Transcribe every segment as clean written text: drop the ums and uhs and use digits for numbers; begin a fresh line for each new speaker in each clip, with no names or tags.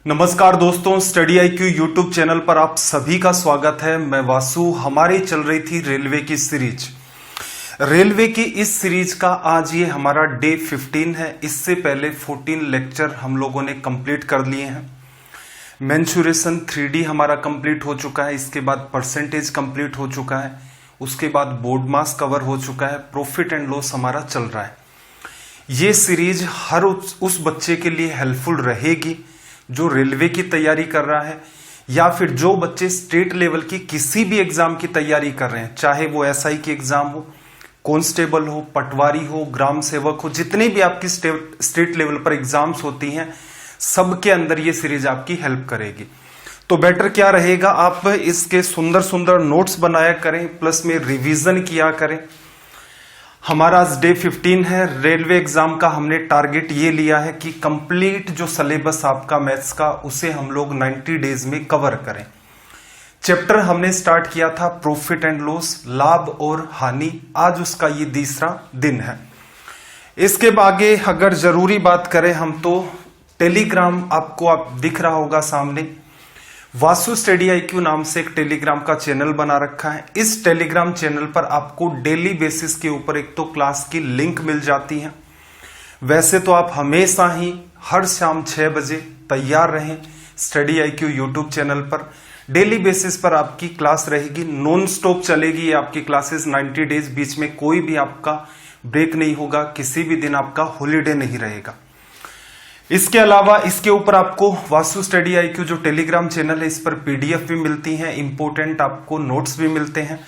नमस्कार दोस्तों, study IQ YouTube channel पर आप सभी का स्वागत है। मैं वासु। हमारी चल रही थी रेलवे की सीरीज। रेलवे की इस सीरीज का आज ये हमारा डे 15 है। इससे पहले 14 लेक्चर हम लोगों ने कंप्लीट कर लिए हैं। मेंसुरेशन 3D हमारा कंप्लीट हो चुका है। इसके बाद परसेंटेज कंप्लीट हो चुका है। उसके बाद बोर्ड मास कवर हो चुका है। प्रॉफिट एंड लॉस हमारा चल रहा है। ये सीरीज हर उस बच्चे के लिए हेल्पफुल रहेगी जो रेलवे की तैयारी कर रहा है या फिर जो बच्चे स्टेट लेवल की किसी भी एग्जाम की तैयारी कर रहे हैं, चाहे वो SI की एग्जाम हो, कांस्टेबल हो, पटवारी हो, ग्राम सेवक हो, जितनी भी आपकी स्टेट लेवल पर एग्जाम्स होती हैं, सबके अंदर ये सीरीज आपकी हेल्प करेगी। तो बेटर क्या रहेगा, आप इसके सुंदर सुंदर नोट्स बनाया करें, प्लस में रिवीजन किया करें। हमारा आज डे 15 है। रेलवे एग्जाम का हमने टारगेट ये लिया है कि कंप्लीट जो सिलेबस आपका मैथ्स का, उसे हम लोग 90 डेज में कवर करें। चैप्टर हमने स्टार्ट किया था प्रॉफिट एंड लॉस, लाभ और हानि। आज उसका ये तीसरा दिन है। इसके आगे अगर जरूरी बात करें हम, तो टेलीग्राम आपको दिख रहा होगा सामने। वासु स्टडी IQ नाम से एक टेलीग्राम का चैनल बना रखा है। इस टेलीग्राम चैनल पर आपको डेली बेसिस के ऊपर एक तो क्लास की लिंक मिल जाती है। वैसे तो आप हमेशा ही हर शाम 6 बजे तैयार रहें स्टडी IQ यूट्यूब चैनल पर। डेली बेसिस पर आपकी क्लास रहेगी, नॉन स्टॉप चलेगी आपकी क्लासेस 90 डेज। बीच में कोई भी आपका ब्रेक नहीं होगा, किसी भी दिन आपका हॉलीडे नहीं रहेगा। इसके अलावा इसके ऊपर आपको वासु स्टडी IQ जो टेलीग्राम चैनल है, इस पर PDF भी मिलती हैं, इंपोर्टेंट आपको नोट्स भी मिलते हैं।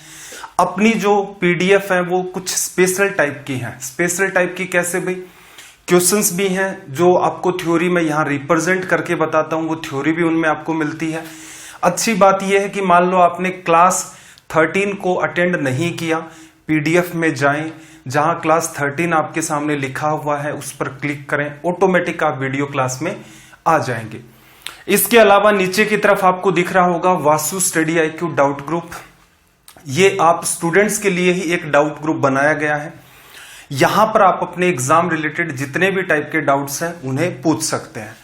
अपनी जो PDF है वो कुछ स्पेशल टाइप की हैं। स्पेशल टाइप की कैसे भाई? क्वेश्चंस भी हैं जो आपको थ्योरी में यहाँ रिप्रेजेंट करके बताता हूँ, वो थ्योरी भी उनमें आपको मिलती है। अच्छी बात यह है कि मान लो आपने क्लास 13 को अटेंड नहीं किया, PDF में जाएं, जहां क्लास 13 आपके सामने लिखा हुआ है उस पर क्लिक करें, ऑटोमेटिक आप वीडियो क्लास में आ जाएंगे। इसके अलावा नीचे की तरफ आपको दिख रहा होगा Vasu study IQ doubt group. ये आप स्टूडेंट्स के लिए ही एक डाउट ग्रुप बनाया गया है। यहां पर आप अपने एग्जाम रिलेटेड जितने भी टाइप के डाउट्स हैं उन्हें पूछ सकते हैं।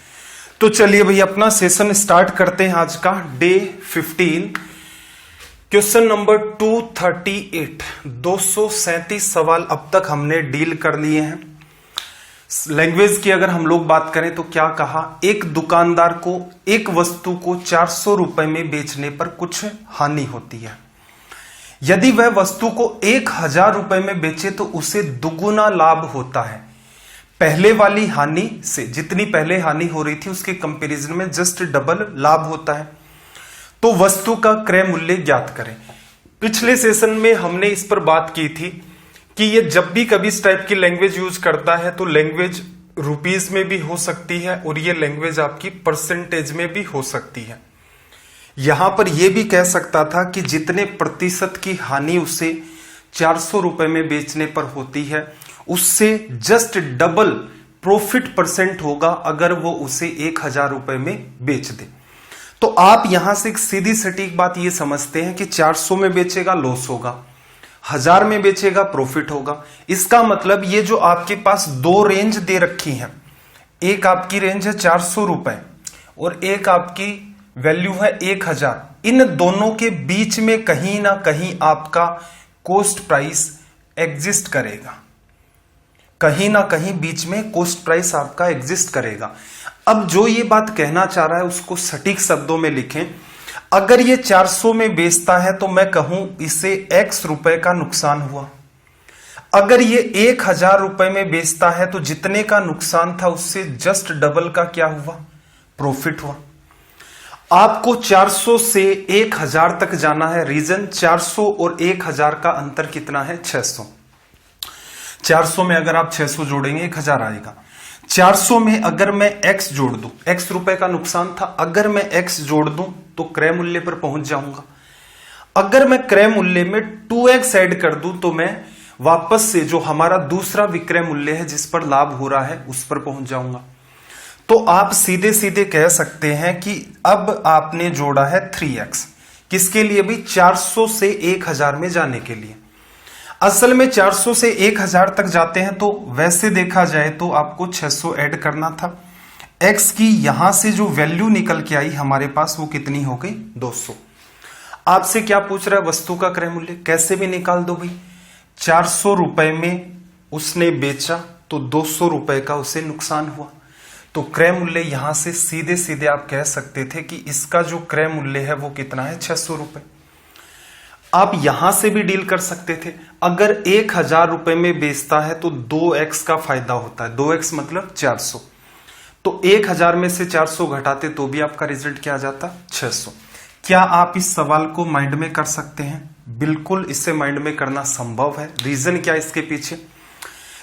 तो चलिए भाई अपना सेशन स्टार्ट करते हैं। आज का डे 15, क्वेश्चन नंबर 238, 237 सवाल अब तक हमने डील कर लिए हैं। लैंग्वेज की अगर हम लोग बात करें तो क्या कहा, एक दुकानदार को एक वस्तु को 400 रुपए में बेचने पर कुछ हानि होती है। यदि वह वस्तु को 1000 रुपए में बेचे तो उसे दुगुना लाभ होता है। पहले वाली हानि से, जितनी पहले हानि हो रही थी उसके कंपैरिजन में जस्ट डबल लाभ होता है। तो वस्तु का क्रय मूल्य ज्ञात करें। पिछले सेशन में हमने इस पर बात की थी कि ये जब भी कभी इस टाइप की लैंग्वेज यूज करता है तो लैंग्वेज रुपीस में भी हो सकती है और ये लैंग्वेज आपकी परसेंटेज में भी हो सकती है। यहां पर यह भी कह सकता था कि जितने प्रतिशत की हानि उसे 400 रुपए में बेचने पर होती है, उससे जस्ट डबल प्रॉफिट परसेंट होगा अगर वो उसे 1000 रुपए में बेच दे। तो आप यहां से एक सीधी सटीक बात ये समझते हैं कि 400 में बेचेगा लॉस होगा, 1000 में बेचेगा प्रॉफिट होगा। इसका मतलब ये जो आपके पास दो रेंज दे रखी हैं, एक आपकी रेंज है 400 रुपए और एक आपकी वैल्यू है 1000। इन दोनों के बीच में कहीं ना कहीं आपका कॉस्ट प्राइस एग्जिस्ट करेगा, कहीं ना कहीं बीच में कॉस्ट प्राइस आपका एग्जिस्ट करेगा। अब जो ये बात कहना चाह रहा है उसको सटीक शब्दों में लिखें। अगर ये 400 में बेचता है तो मैं कहूं इसे X रुपए का नुकसान हुआ। अगर ये 1000 रुपए में बेचता है तो जितने का नुकसान था उससे जस्ट डबल का क्या हुआ, प्रॉफिट हुआ। आपको 400 से 1000 तक जाना है। रीजन 400 और 1000 का अंतर कितना है, 600। 400 में अगर आप 600 जोड़ेंगे 1000 आएगा। 400 में अगर मैं X जोड़ दूं, X रुपए का नुकसान था, अगर मैं X जोड़ दूं तो क्रय मूल्य पर पहुंच जाऊंगा। अगर मैं क्रय मूल्य में 2X ऐड कर दूं तो मैं वापस से जो हमारा दूसरा विक्रय मूल्य है जिस पर लाभ हो रहा है उस पर पहुंच जाऊंगा। तो आप सीधे सीधे कह सकते हैं कि अब आपने जोड़ा है 3X। किसके लिए भी? 400 से 1000 में जाने के लिए। असल में 400 से 1000 तक जाते हैं तो वैसे देखा जाए तो आपको 600 ऐड करना था। x की यहां से जो वैल्यू निकल के आई हमारे पास वो कितनी हो गई 200। आपसे क्या पूछ रहा है, वस्तु का क्रय मूल्य कैसे भी निकाल दो भाई। 400 रुपए में उसने बेचा तो 200 रुपए का उसे नुकसान हुआ, तो क्रय मूल्य यहां से सीधे सीधे आप कह सकते थे कि इसका जो क्रय मूल्य है वो कितना है 600 रुपए। आप यहां से भी डील कर सकते थे, अगर 1000 रुपए में बेचता है तो 2x का फायदा होता है, 2x मतलब 400, तो 1000 में से 400 घटाते तो भी आपका रिजल्ट क्या आ जाता 600। क्या आप इस सवाल को माइंड में कर सकते हैं? बिल्कुल, इसे माइंड में करना संभव है। रीजन क्या इसके पीछे,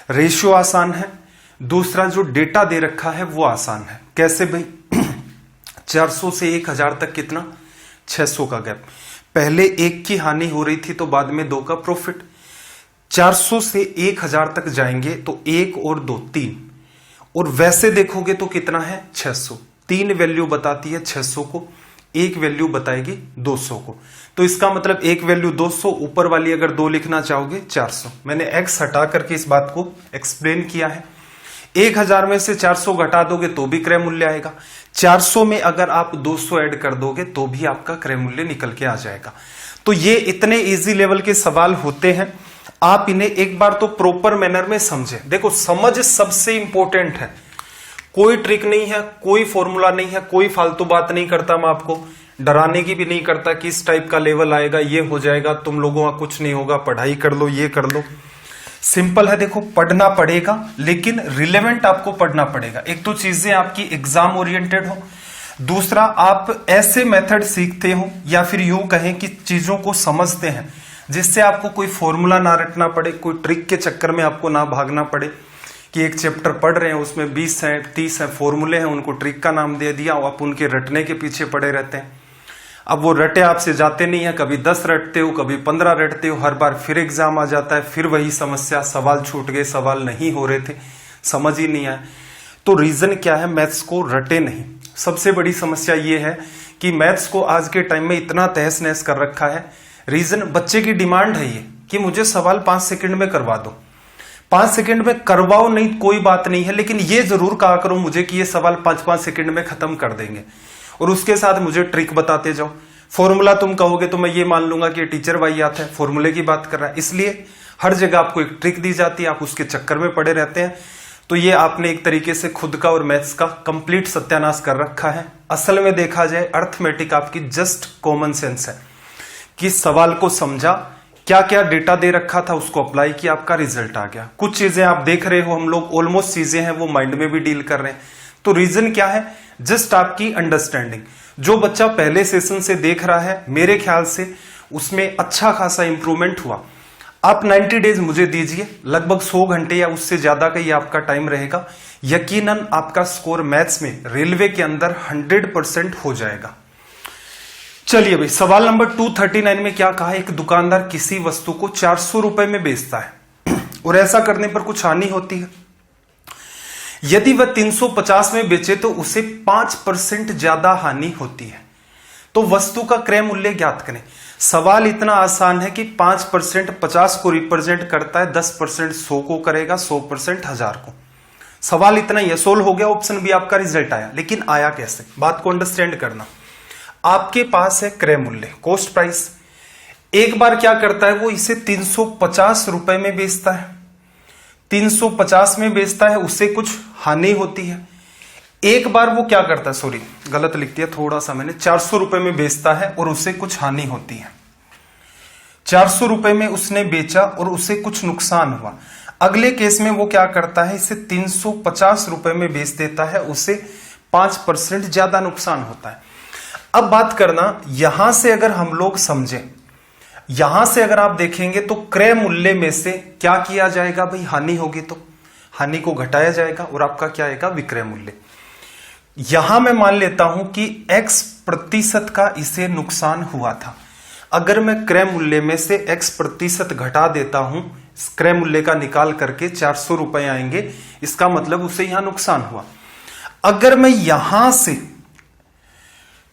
रेशियो आसान है, दूसरा जो डेटा दे रखा है वो आसान है। कैसे भाई 400 से 1000 तक कितना 600 का गैप, पहले 1 की हानि हो रही थी तो बाद में 2 का प्रॉफिट। 400 से 1000 तक जाएंगे तो 1 और 2 3, और वैसे देखोगे तो कितना है 600। 3 वैल्यू बताती है 600 को, 1 वैल्यू बताएगी 200 को, तो इसका मतलब 1 वैल्यू 200, ऊपर वाली अगर 2 लिखना चाहोगे 400। मैंने x हटा करके इस बात को एक्सप्लेन किया है। 1000 में से 400 घटा दोगे तो भी क्रय मूल्य आएगा, 400 में अगर आप 200 ऐड कर दोगे तो भी आपका क्रय मूल्य निकल के आ जाएगा। तो ये इतने इजी लेवल के सवाल होते हैं, आप इन्हें एक बार तो प्रॉपर मैनर में समझें। देखो, समझ सबसे इंपॉर्टेंट है, कोई ट्रिक नहीं है, कोई फॉर्मूला नहीं है, कोई फालतू बात नहीं करता, मैं आपको डराने की भी नहीं करता कि इस टाइप का लेवल आएगा, ये हो जाएगा, तुम लोगों का कुछ नहीं होगा, पढ़ाई कर लो, ये कर लो। सिंपल है, देखो पढ़ना पड़ेगा लेकिन रिलेवेंट आपको पढ़ना पड़ेगा। एक तो चीजें आपकी एग्जाम ओरिएंटेड हो, दूसरा आप ऐसे मेथड सीखते हो या फिर यूं कहें कि चीजों को समझते हैं जिससे आपको कोई फॉर्मूला ना रटना पड़े, कोई ट्रिक के चक्कर में आपको ना भागना पड़े कि एक चैप्टर पढ़ रहे हैं उसमें 20 है 30 है फॉर्मूले हैं, उनको ट्रिक का नाम दे दिया और आप उनके रटने के पीछे पड़े रहते हैं। अब वो रटे आपसे जाते नहीं है, कभी 10 रटते हो, कभी 15 रटते हो, हर बार फिर एग्जाम आ जाता है, फिर वही समस्या, सवाल छूट गए, सवाल नहीं हो रहे थे, समझ ही नहीं आया। तो रीजन क्या है, मैथ्स को रटे नहीं। सबसे बड़ी समस्या ये है कि मैथ्स को आज के टाइम में इतना तहस नहस कर रखा है। रीजन, बच्चे की डिमांड है ये कि मुझे सवाल 5 सेकंड में करवा दो। 5 सेकंड में करवाओ नहीं, कोई बात नहीं है, लेकिन ये जरूर कहा करो मुझे कि ये सवाल 5-5 सेकंड में खत्म कर देंगे, और उसके साथ मुझे ट्रिक बताते जाओ। फॉर्मूला तुम कहोगे तो मैं ये मान लूंगा कि टीचर भाई आता है फॉर्मूले की बात कर रहा है, इसलिए हर जगह आपको एक ट्रिक दी जाती है, आप उसके चक्कर में पड़े रहते हैं। तो ये आपने एक तरीके से खुद का और मैथ्स का कंप्लीट सत्यानाश कर रखा है। असल में देखा जाए अर्थमेटिक आपकी जस्ट कॉमन सेंस है कि सवाल को समझा, क्या क्या डेटा दे रखा था उसको अप्लाई किया, आपका रिजल्ट आ गया। कुछ चीजें आप देख रहे हो, हम लोग ऑलमोस्ट चीजें हैं वो माइंड में भी डील कर रहे हैं। तो रीजन क्या है, जस्ट आपकी अंडरस्टैंडिंग। जो बच्चा पहले सेशन से देख रहा है, मेरे ख्याल से उसमें अच्छा खासा इंप्रूवमेंट हुआ। आप 90 डेज मुझे दीजिए, लगभग 100 घंटे या उससे ज्यादा का ये आपका टाइम रहेगा, यकीनन आपका स्कोर मैथ्स में रेलवे के अंदर 100% हो जाएगा। चलिए भाई, सवाल नंबर 239 में क्या कहा, एक दुकानदार किसी वस्तु को 400 रुपए में बेचता है और ऐसा करने पर कुछ हानि होती है। यदि वह 350 में बेचे तो उसे 5% ज्यादा हानि होती है। तो वस्तु का क्रय मूल्य ज्ञात करें। सवाल इतना आसान है कि 5% 50 को रिप्रेजेंट करता है, 10% 100 को करेगा, 100% 1000 को। सवाल इतना ही है, सोल्व हो गया, ऑप्शन बी आपका रिजल्ट आया। लेकिन आया कैसे, बात को अंडरस्टैंड करना। आपके पास है क्रय मूल्य, कॉस्ट प्राइस। एक बार क्या करता है, वो इसे 350 रुपए में बेचता है। 350 में बेचता है, उससे कुछ हानि होती है। एक बार वो क्या करता है, सॉरी गलत लिख दिया थोड़ा सा मैंने, 400 रुपए में बेचता है और उससे कुछ हानि होती है। 400 रुपए में उसने बेचा और उसे कुछ नुकसान हुआ। अगले केस में वो क्या करता है, इसे 350 रुपए में बेच देता है, उसे 5% ज्यादा नुकसान होता है। अब बात करना, यहां से अगर हम लोग समझें, यहां से अगर आप देखेंगे तो क्रय मूल्य में से क्या किया जाएगा भाई, हानि होगी तो हानि को घटाया जाएगा और आपका क्या आएगा, विक्रय मूल्य। यहां मैं मान लेता हूं कि x% का इसे नुकसान हुआ था। अगर मैं क्रय मूल्य में से x% घटा देता हूं, क्रय मूल्य का निकाल करके 400 रुपए आएंगे, इसका मतलब उसे यहां नुकसान हुआ। अगर मैं यहां से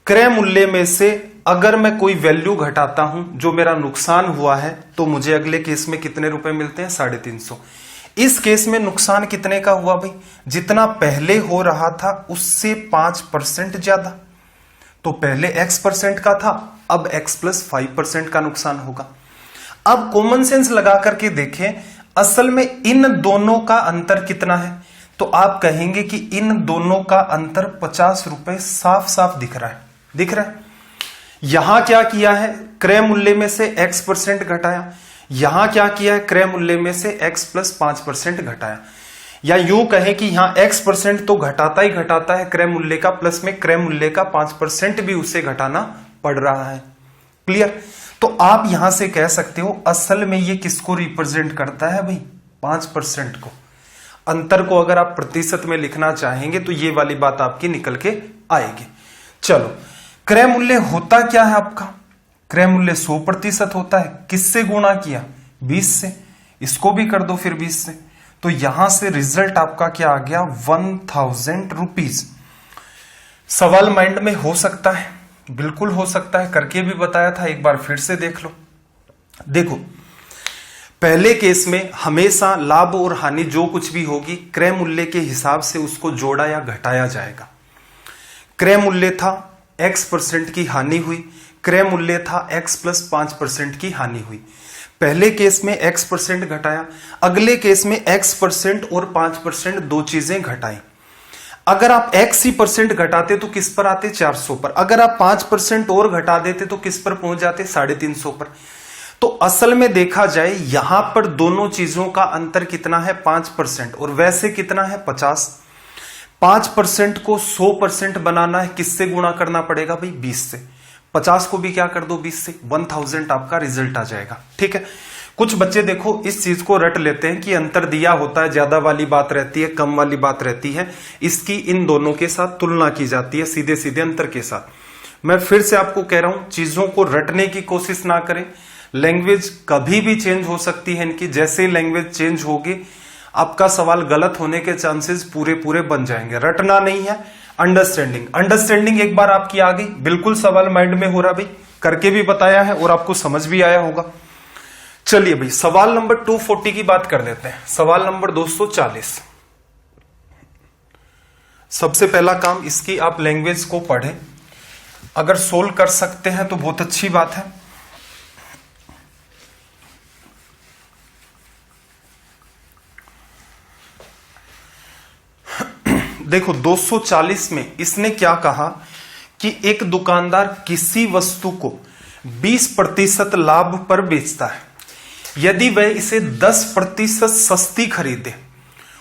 क्रय मूल्य में से अगर मैं कोई वैल्यू घटाता हूं जो मेरा नुकसान हुआ है, तो मुझे अगले केस में कितने रुपए मिलते हैं, 350। इस केस में नुकसान कितने का हुआ भाई? जितना पहले हो रहा था उससे 5% ज्यादा। तो पहले x% का था, अब x प्लस 5% का नुकसान होगा। अब कॉमन सेंस लगा करके देखें, असल में इन दोनों का अंतर कितना है? तो आप कहेंगे कि इन दोनों का अंतर 50 रुपए साफ साफ दिख रहा है। दिख रहा है? यहां क्या किया है? क्रय मूल्य में से x% घटाया। यहां क्या किया है? क्रय मूल्य में से x प्लस 5% घटाया। या यूं कहें कि यहां x% तो घटाता ही घटाता है क्रय मूल्य का, प्लस में क्रय मूल्य का 5% भी उसे घटाना पड़ रहा है। क्लियर? तो आप यहां से कह सकते हो असल में ये किसको रिप्रेजेंट करता है भाई? 5% को। अंतर को अगर आप प्रतिशत में लिखना चाहेंगे तो ये वाली बात आपकी निकल के आएगी। चलो, क्रय मूल्य होता क्या है आपका? क्रय मूल्य 100% होता है। किससे गुणा किया? 20 से। इसको भी कर दो फिर 20 से। तो यहां से रिजल्ट आपका क्या आ गया? 1000 रुपीज। सवाल माइंड में हो सकता है, बिल्कुल हो सकता है, करके भी बताया था, एक बार फिर से देख लो। देखो, पहले केस में हमेशा लाभ और हानि जो कुछ भी होगी क्रय मूल्य के हिसाब से उसको जोड़ा या घटाया जाएगा। क्रय मूल्य था x% की हानि हुई, क्रय मूल्य था x प्लस 5% की हानि हुई। पहले केस में x% घटाया, अगले केस में x% और 5% दो चीजें घटाई। अगर आप x ही % घटाते तो किस पर आते? 400 पर। अगर आप 5% और घटा देते तो किस पर पहुंच जाते? 350 पर। तो असल में देखा जाए यहां पर दोनों चीजों का अंतर कितना है? 5%। और वैसे कितना है? 50। 5% को 100% बनाना है, किससे गुणा करना पड़ेगा भाई? 20 से। 50 को भी क्या कर दो? 20 से। 1000 आपका रिजल्ट आ जाएगा। ठीक है? कुछ बच्चे देखो इस चीज को रट लेते हैं कि अंतर दिया होता है, ज्यादा वाली बात रहती है, कम वाली बात रहती है, इसकी इन दोनों के साथ तुलना की जाती है सीधे सीधे अंतर के साथ। मैं फिर से आपको कह रहा हूं, चीजों को रटने की कोशिश ना करें। लैंग्वेज कभी भी चेंज हो सकती है इनकी। जैसे लैंग्वेज चेंज होगी आपका सवाल गलत होने के चांसेस पूरे पूरे बन जाएंगे। रटना नहीं है, अंडरस्टैंडिंग। अंडरस्टैंडिंग एक बार आपकी आ गई, बिल्कुल सवाल माइंड में हो रहा भाई, करके भी बताया है और आपको समझ भी आया होगा। चलिए भाई, सवाल नंबर 240 की बात कर लेते हैं। सवाल नंबर 240। सबसे पहला काम इसकी आप लैंग्वेज को पढ़ें। अगर सोल्व कर सकते हैं तो बहुत अच्छी बात है। देखो 240 में इसने क्या कहा कि एक दुकानदार किसी वस्तु को 20% लाभ पर बेचता है। यदि वह इसे 10% सस्ती खरीदे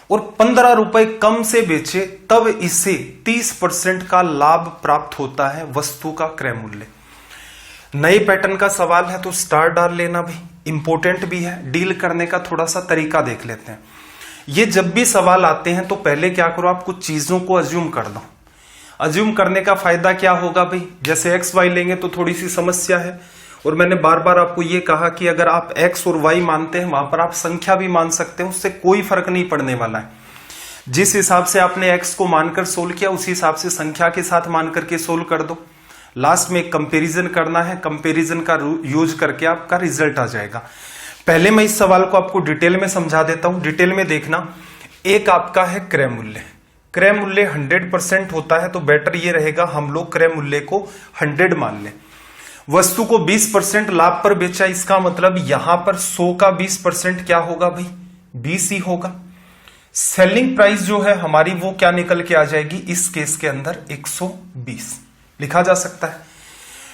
और 15 रुपए कम से बेचे तब इसे 30% का लाभ प्राप्त होता है। वस्तु का क्रय मूल्य। नए पैटर्न का सवाल है तो स्टार डाल लेना भाई, इंपॉर्टेंट भी है। डील करने का थोड़ा सा तरीका देख लेते हैं। ये जब भी सवाल आते हैं तो पहले क्या करो, आप कुछ चीजों को अज्यूम कर दो। अज्यूम करने का फायदा क्या होगा भाई? जैसे एक्स वाई लेंगे तो थोड़ी सी समस्या है, और मैंने बार बार आपको ये कहा कि अगर आप एक्स और वाई मानते हैं वहां पर आप संख्या भी मान सकते हैं, उससे कोई फर्क नहीं पड़ने वाला है। जिस हिसाब से आपने एक्स को मानकर सोल्व किया उसी हिसाब से संख्या के साथ मान करके सोल्व कर दो। लास्ट में कंपेरिजन करना है, कंपेरिजन का यूज करके आपका रिजल्ट आ जाएगा। पहले मैं इस सवाल को आपको डिटेल में समझा देता हूं, डिटेल में देखना। एक आपका है क्रय मूल्य। क्रय मूल्य 100% होता है तो बेटर ये रहेगा हम लोग क्रय मूल्य को 100 मान लें। वस्तु को 20% लाभ पर बेचा, इसका मतलब यहां पर 100 का 20% क्या होगा भाई? 20 ही होगा। सेलिंग प्राइस जो है हमारी वो क्या निकल के आ जाएगी? इस केस के अंदर 120 लिखा जा सकता है।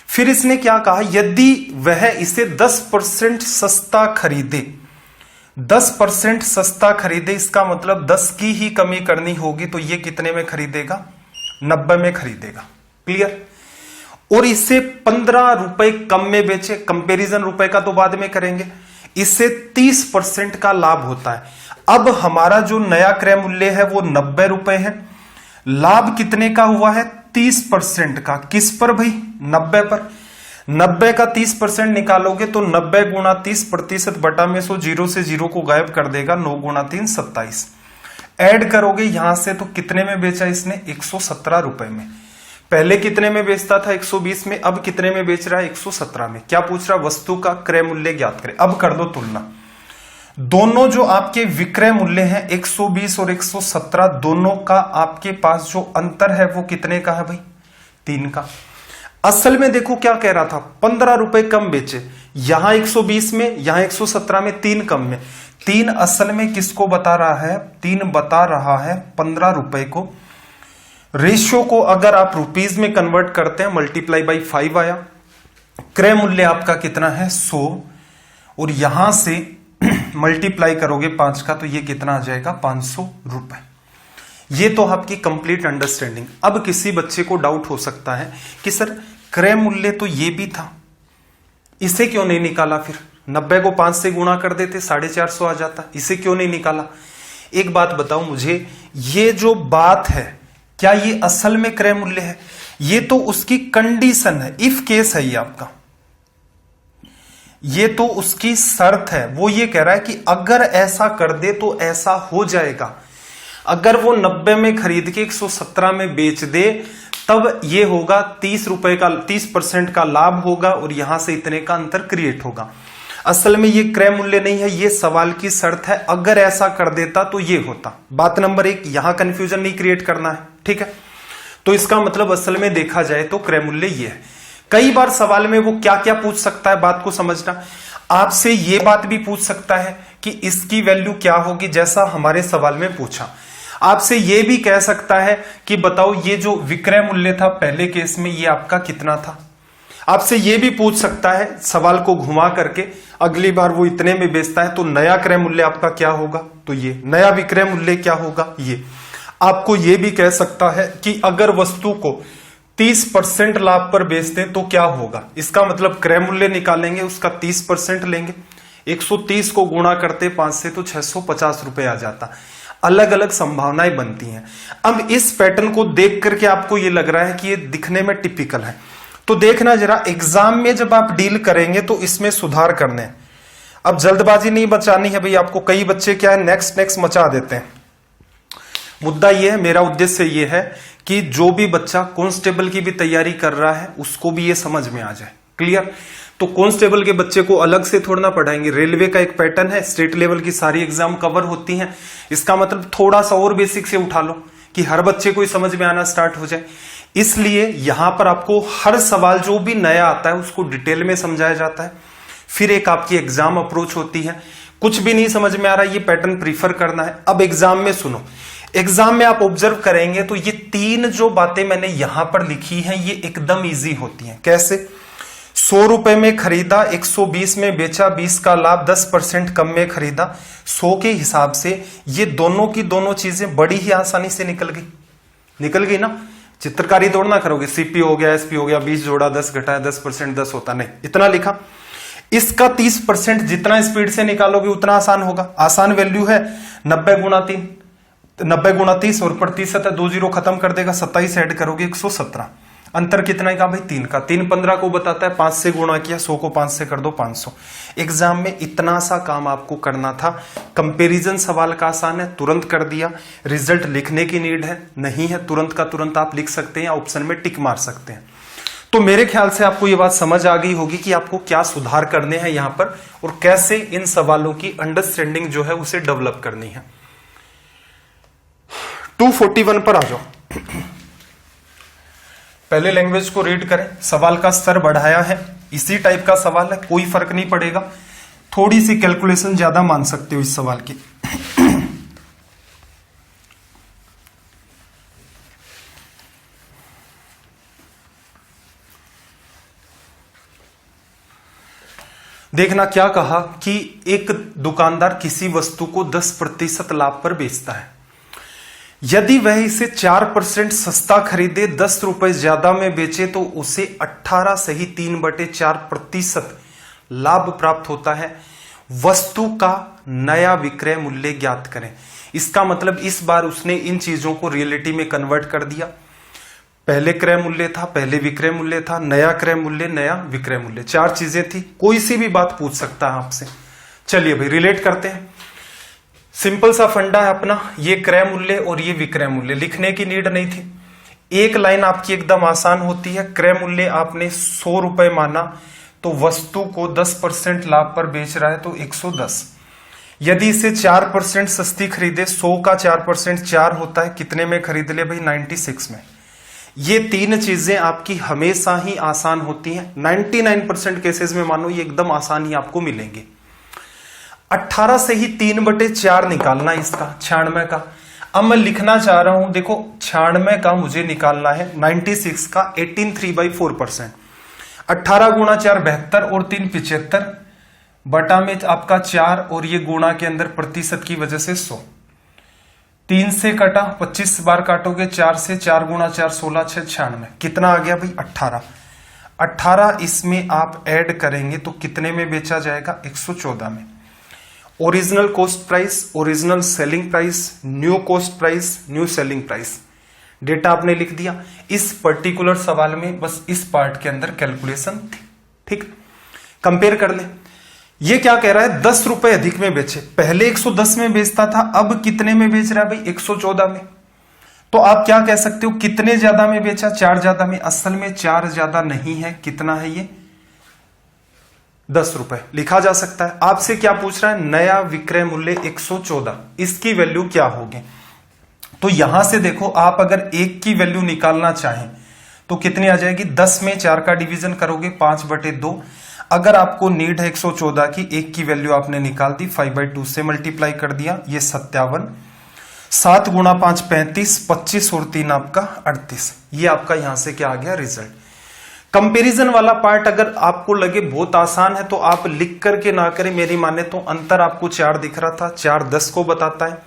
फिर इसने क्या कहा, यदि वह इसे 10% सस्ता खरीदे, 10% सस्ता खरीदे, इसका मतलब 10 की ही कमी करनी होगी तो ये कितने में खरीदेगा? 90 में खरीदेगा। क्लियर? और इसे 15 रुपए कम में बेचे, कंपैरिजन रुपए का तो बाद में करेंगे, इससे 30% का लाभ होता है। अब हमारा जो नया क्रय मूल्य है वो 90 रुपए है, लाभ कितने का हुआ है? 30% का। किस पर भाई? 90 पर। 90 का 30% निकालोगे तो 90 गुणा 30% बटा में 100, 0 से 0 को गायब कर देगा। 9 गुणा 3 27। ऐड करोगे यहां से तो कितने में बेचा इसने? 117 रुपए में। पहले कितने में बेचता था? 120 में। अब कितने में बेच रहा है? 117 में। क्या पूछ रहा? वस्तु का क्रय मूल्य ज्ञात करें। अब कर दो तुलना। दोनों जो आपके विक्रय मूल्य हैं 120 और 117, दोनों का आपके पास जो अंतर है वो कितने का है भाई? 3 का। असल में देखो क्या कह रहा था, 15 रुपए कम बेचे, यहां 120 में, यहां 117 में, 3 कम में। 3 असल में किसको बता रहा है? 3 बता रहा है 15 रुपए को। रेशियो को अगर आप रुपीज में कन्वर्ट करते हैं, मल्टीप्लाई बाई 5 आया। क्रय मूल्य आपका कितना है? 100, और यहां से मल्टीप्लाई करोगे 5 का तो ये कितना आ जाएगा? 500 रुपए। ये तो आपकी कंप्लीट अंडरस्टैंडिंग। अब किसी बच्चे को डाउट हो सकता है कि सर क्रय मूल्य तो ये भी था, इसे क्यों नहीं निकाला? फिर 90 को 5 से गुणा कर देते, 450 आ जाता, इसे क्यों नहीं निकाला? एक बात बताओ मुझे, ये जो बात है क्या ये असल में क्रय मूल्य है? ये तो उसकी कंडीशन है, इफ केस है ये आपका, ये तो उसकी शर्त है। वो ये कह रहा है कि अगर ऐसा कर दे तो ऐसा हो जाएगा। अगर वो 90 में खरीद के 117 में बेच दे तब ये होगा 30 रुपए का, 30% का लाभ होगा और यहां से इतने का अंतर क्रिएट होगा। असल में ये क्रय मूल्य नहीं है, ये सवाल की शर्त है। अगर ऐसा कर देता तो ये होता। बात नंबर 1, यहां कंफ्यूजन नहीं क्रिएट करना है, ठीक है? तो इसका मतलब असल में देखा जाए तो क्रय मूल्य ये है। कई बार सवाल में वो क्या क्या पूछ सकता है, बात को समझना। आपसे ये बात भी पूछ सकता है कि इसकी वैल्यू क्या होगी, जैसा हमारे सवाल में पूछा। आपसे ये भी कह सकता है कि बताओ ये जो विक्रय मूल्य था पहले केस में, ये आपका कितना था। आपसे ये भी पूछ सकता है सवाल को घुमा करके, अगली बार वो इतने में बेचता है तो नया क्रय मूल्य आपका क्या होगा, तो ये नया विक्रय मूल्य क्या होगा। ये आपको ये भी कह सकता है कि अगर वस्तु को 30% लाभ पर बेचते हैं तो क्या होगा। इसका मतलब क्रय मूल्य निकालेंगे, उसका 30% लेंगे, 130 को गुणा करते 5 से तो 650 रुपए आ जाता। अलग अलग संभावनाएं बनती हैं। अब इस पैटर्न को देख करके आपको ये लग रहा है कि ये दिखने में टिपिकल है, तो देखना जरा एग्जाम में जब आप डील करेंगे तो इसमें सुधार करने हैं। अब जल्दबाजी नहीं बचानी है भाई आपको। कई बच्चे क्या है, नेक्स्ट मचा देते हैं। मुद्दा ये है, मेरा उद्देश्य ये है कि जो भी बच्चा कांस्टेबल की भी तैयारी कर रहा है उसको भी ये समझ में आ जाए। क्लियर? तो कांस्टेबल के बच्चे को अलग से थोड़ा ना पढ़ाएंगे। रेलवे का एक पैटर्न है, स्टेट लेवल की सारी एग्जाम कवर होती हैं। इसका मतलब थोड़ा सा और बेसिक से उठा लो कि हर बच्चे को समझ में आना स्टार्ट हो जाए। इसलिए यहां पर आपको हर सवाल जो भी नया आता है उसको डिटेल में समझाया जाता है। फिर एक आपकी एग्जाम अप्रोच होती है। कुछ भी नहीं समझ में आ रहा, ये पैटर्न प्रीफर करना है। अब एग्जाम में सुनो, एग्जाम में आप ऑब्जर्व करेंगे तो ये 3 जो बातें मैंने यहां पर लिखी हैं ये एकदम इजी होती हैं। कैसे? 100 रुपए में खरीदा, 120 में बेचा, 20 का लाभ, 10% कम में खरीदा। 100 के हिसाब से ये दोनों की दोनों चीजें बड़ी ही आसानी से निकल गई ना। चित्रकारी दौड़ना करोगे, सीपी हो गया, एसपी हो गया, 20 जोड़ा, 10 घटाया, 10% 10 होता, नहीं, इतना लिखा। इसका 30% जितना स्पीड से निकालोगे उतना आसान होगा। आसान वैल्यू है 90 गुणा 3, 90 गुणा 30 और प्रतिशत है, 2 जीरो खत्म कर देगा, 27 ऐड करोगे 117। अंतर कितना का भाई? 3 का। 3 15 को बताता है, 5 से गुणा किया, 100 को 5 से कर दो 500। एग्जाम में इतना सा काम आपको करना था। कंपैरिजन सवाल का आसान है, तुरंत कर दिया। रिजल्ट लिखने की नीड है नहीं है, तुरंत का तुरंत आप लिख सकते हैं, ऑप्शन में टिक मार सकते हैं। तो मेरे ख्याल से आपको यह बात समझ आ गई होगी कि आपको क्या सुधार करने हैं यहां पर और कैसे इन सवालों की अंडरस्टैंडिंग जो है उसे डेवलप करनी है। 241 पर आ जाओ। पहले लैंग्वेज को रीड करें। सवाल का स्तर बढ़ाया है, इसी टाइप का सवाल है, कोई फर्क नहीं पड़ेगा। थोड़ी सी कैलकुलेशन ज्यादा मान सकते हो इस सवाल की। देखना क्या कहा कि एक दुकानदार किसी वस्तु को 10% लाभ पर बेचता है। यदि वह इसे 4% सस्ता खरीदे, 10 रुपए ज्यादा में बेचे तो उसे 18 सही 3/4% लाभ प्राप्त होता है। वस्तु का नया विक्रय मूल्य ज्ञात करें। इसका मतलब इस बार उसने इन चीजों को रियलिटी में कन्वर्ट कर दिया। पहले क्रय मूल्य था, पहले विक्रय मूल्य था, नया क्रय मूल्य, नया विक्रय मूल्य, 4 चीजें थी। कोई सी भी बात पूछ सकता है आपसे। चलिए भाई रिलेट करते हैं। सिंपल सा फंडा है अपना, ये क्रय मूल्य और ये विक्रय मूल्य, लिखने की नीड नहीं थी। एक लाइन आपकी एकदम आसान होती है। क्रय मूल्य आपने 100 रुपए माना तो वस्तु को 10% लाभ पर बेच रहा है तो 110। यदि इसे 4% सस्ती खरीदे, 100 का 4% 4 होता है, कितने में खरीद ले भाई? 96 में। ये तीन चीजें आपकी हमेशा ही आसान होती हैं। 99% केसेस में मानो ये एकदम आसान ही आपको मिलेंगे। 18 से ही 3/4 निकालना इसका, 96 का। अब मैं लिखना चाह रहा हूं, देखो 96 का मुझे निकालना है 96 का 18 3/4%। 18 गुणा 4 72 और 3 75 बटा में आपका 4 और ये गुणा के अंदर प्रतिशत की वजह से 100। 3 से कटा, 25 बार काटोगे 4 से, 4 गुणा 4 16 6 96। कितना आ गया भाई? 18। 18 इसमें आप ऐड करेंगे तो कितने में बेचा जाएगा? 114 में। Original cost price, original selling price, new cost price, new selling price, data आपने लिख दिया। इस पर्टिकुलर सवाल में बस इस पार्ट के अंदर कैलकुलेशन थी। ठीक, कंपेयर कर ले। ये क्या कह रहा है? 10 रुपए अधिक में बेचे। पहले 110 में बेचता था, अब कितने में बेच रहा है भाई? 114 में। तो आप क्या कह सकते हो? कितने ज्यादा में बेचा? 4 ज्यादा में। असल में 4 ज्यादा नहीं है, कितना है ये? 10 रुपए लिखा जा सकता है। आपसे क्या पूछ रहा है? नया विक्रय मूल्य 114, इसकी वैल्यू क्या होगी? तो यहां से देखो, आप अगर 1 की वैल्यू निकालना चाहें तो कितनी आ जाएगी? 10 में 4 का डिवीजन करोगे 5/2। अगर आपको नीड है 114 की, 1 की वैल्यू आपने निकाल दी, 5/2 से मल्टीप्लाई कर दिया, ये 57। 7 गुणा 5 35, 25 और 3 आपका 38। ये आपका यहां से क्या आ गया? रिजल्ट। कंपैरिजन वाला पार्ट अगर आपको लगे बहुत आसान है तो आप लिख करके ना करें, मेरी माने तो। अंतर आपको 4 दिख रहा था, 4 10 को बताता है।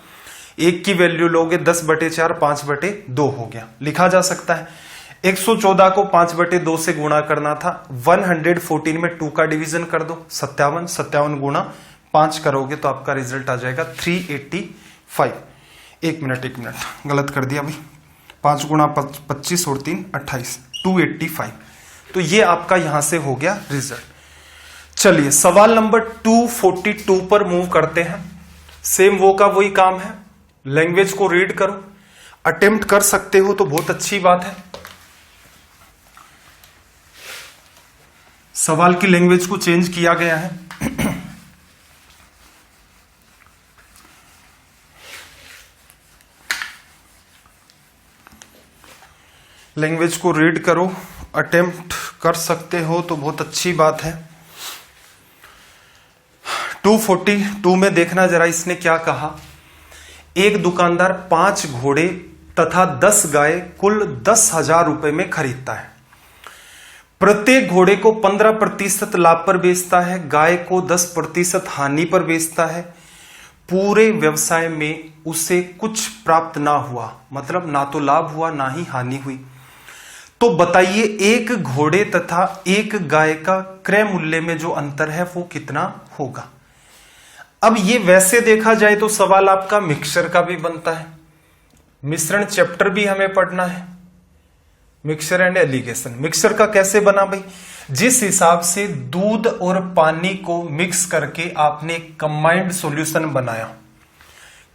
1 की वैल्यू लोगे 10/4, 5/2 हो गया, लिखा जा सकता है। 114 को 5/2 से गुणा करना था। 114 में 2 का डिवीजन कर दो, 57। 57 गुणा 5 करोगे तो आपका रिजल्ट आ जाएगा 385। एक मिनट गलत कर दिया भाई। 5 गुणा 25 और 3 28, 285। तो ये आपका यहां से हो गया रिजल्ट। चलिए सवाल नंबर 242 पर मूव करते हैं। सेम वो का वही काम है। लैंग्वेज को रीड करो, अटेम्प्ट कर सकते हो तो बहुत अच्छी बात है। सवाल की लैंग्वेज को चेंज किया गया है। लैंग्वेज को रीड करो, अटेम्प्ट कर सकते हो तो बहुत अच्छी बात है। 242 में देखना जरा, इसने क्या कहा? एक दुकानदार 5 घोड़े तथा 10 गाय कुल 10,000 रुपए में खरीदता है। प्रत्येक घोड़े को 15% लाभ पर बेचता है, गाय को 10% हानि पर बेचता है। पूरे व्यवसाय में उसे कुछ प्राप्त ना हुआ, मतलब ना तो लाभ हुआ ना ही हानि हुई। तो बताइए एक घोड़े तथा एक गाय का क्रय मूल्य में जो अंतर है वो कितना होगा? अब ये वैसे देखा जाए तो सवाल आपका मिक्सचर का भी बनता है। मिश्रण चैप्टर भी हमें पढ़ना है, मिक्सचर एंड एलिगेशन। मिक्सचर का कैसे बना भाई? जिस हिसाब से दूध और पानी को मिक्स करके आपने कंबाइंड सॉल्यूशन बनाया,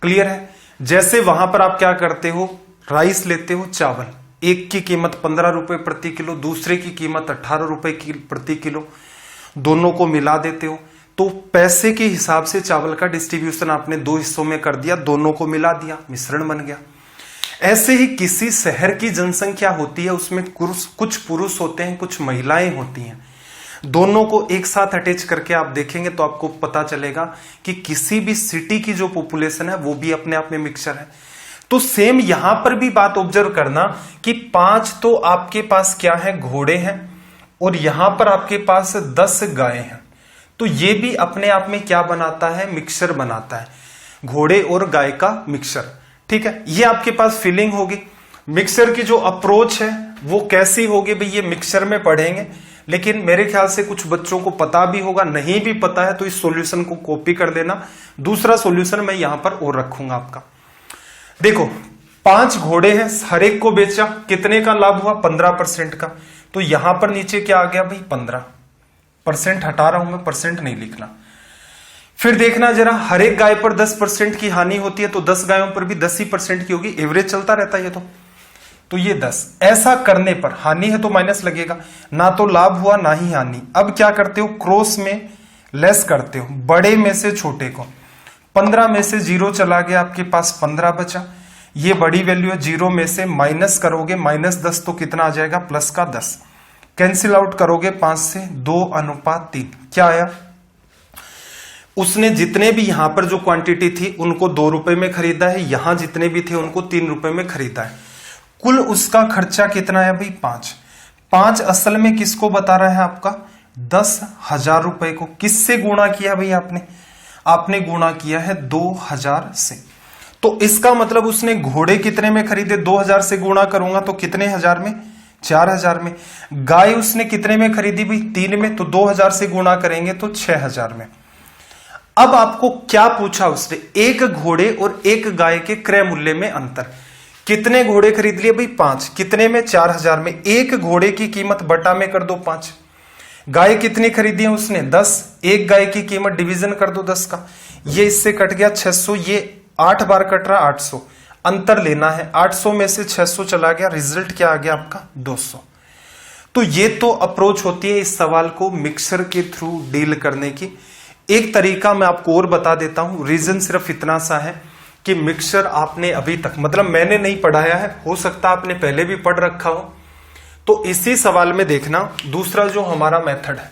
क्लियर है? जैसे वहां पर आप क्या करते हो? राइस लेते हो, चावल, एक की कीमत 15 रुपए प्रति किलो, दूसरे की कीमत 18 रुपए प्रति किलो, दोनों को मिला देते हो तो पैसे के हिसाब से चावल का डिस्ट्रीब्यूशन आपने 2 हिस्सों में कर दिया, दोनों को मिला दिया, मिश्रण बन गया। ऐसे ही किसी शहर की जनसंख्या होती है, उसमें कुछ पुरुष होते हैं, कुछ महिलाएं होती हैं। दोनों को एक साथ अटैच करके आप देखेंगे तो आपको पता चलेगा कि किसी भी सिटी की जो पॉपुलेशन है वो भी अपने आप में मिक्सचर है। तो सेम यहां पर भी बात ऑब्जर्व करना कि 5 तो आपके पास क्या है? घोड़े हैं, और यहां पर आपके पास 10 गायें हैं। तो ये भी अपने आप में क्या बनाता है? मिक्सचर बनाता है, घोड़े और गाय का मिक्सचर। ठीक है, ये आपके पास फीलिंग होगी। मिक्सचर की जो अप्रोच है वो कैसी होगी भाई, ये मिक्सचर में पढ़ेंगे, लेकिन मेरे ख्याल से कुछ बच्चों को पता भी होगा, नहीं भी पता है तो इस सॉल्यूशन को कॉपी कर देना। दूसरा सॉल्यूशन मैं यहां पर और रखूंगा आपका। देखो 5 घोड़े हैं, हर एक को बेचा, कितने का लाभ हुआ? 15% का। तो यहां पर नीचे क्या आ गया भाई? 15%। हटा रहा हूं मैं, परसेंट नहीं लिखना। फिर देखना जरा, हर एक गाय पर 10% की हानि होती है तो 10 गायों पर भी 10 ही % की होगी, एवरेज चलता रहता है ये तो ये 10। ऐसा करने पर हानि है तो माइनस लगेगा, ना तो लाभ हुआ ना ही हानि। अब क्या करते हो? क्रॉस में लेस करते हो, बड़े में से छोटे को। 15 में से 0 चला गया, आपके पास 15 बचा। ये बड़ी वैल्यू है, 0 में से माइनस करोगे -10 तो कितना आ जाएगा, प्लस का 10। कैंसिल आउट करोगे 5 से 2:3। क्या आया, उसने जितने भी यहां पर जो क्वांटिटी थी उनको 2 रुपए में खरीदा है, यहां जितने भी थे उनको 3 रुपए में खरीदा है। कुल उसका खर्चा कितना है भाई, 5 असल में किसको बता रहा है, आपका 10,000 रुपए को। किससे गुणा किया भाई आपने गुणा किया है 2000 से। तो इसका मतलब उसने घोड़े कितने में खरीदे, 2000 से गुणा करूंगा तो कितने हजार में, 4000 में। गाय उसने कितने में खरीदी भाई, 3 में, तो 2000 से गुणा करेंगे तो 6000 में। अब आपको क्या पूछा उसने, एक घोड़े और एक गाय के क्रय मूल्य में अंतर। कितने घोड़े खरीद लिए भाई, 5। कितने में, 4000 में। एक घोड़े की कीमत बटा में कर दो 5। गाय कितनी खरीदी है उसने, 10। एक गाय की कीमत डिवीजन कर दो 10 का। ये इससे कट गया 600, ये 8 बार कट रहा 800। अंतर लेना है, 800 में से 600 चला गया, रिजल्ट क्या आ गया आपका 200। तो ये तो अप्रोच होती है इस सवाल को मिक्सर के थ्रू डील करने की। एक तरीका मैं आपको और बता देता हूं, रीजन सिर्फ इतना सा है कि मिक्सचर आपने अभी तक, मतलब मैंने नहीं पढ़ाया है, हो सकता आपने पहले भी पढ़ रखा हो, तो इसी सवाल में देखना। दूसरा जो हमारा मेथड है,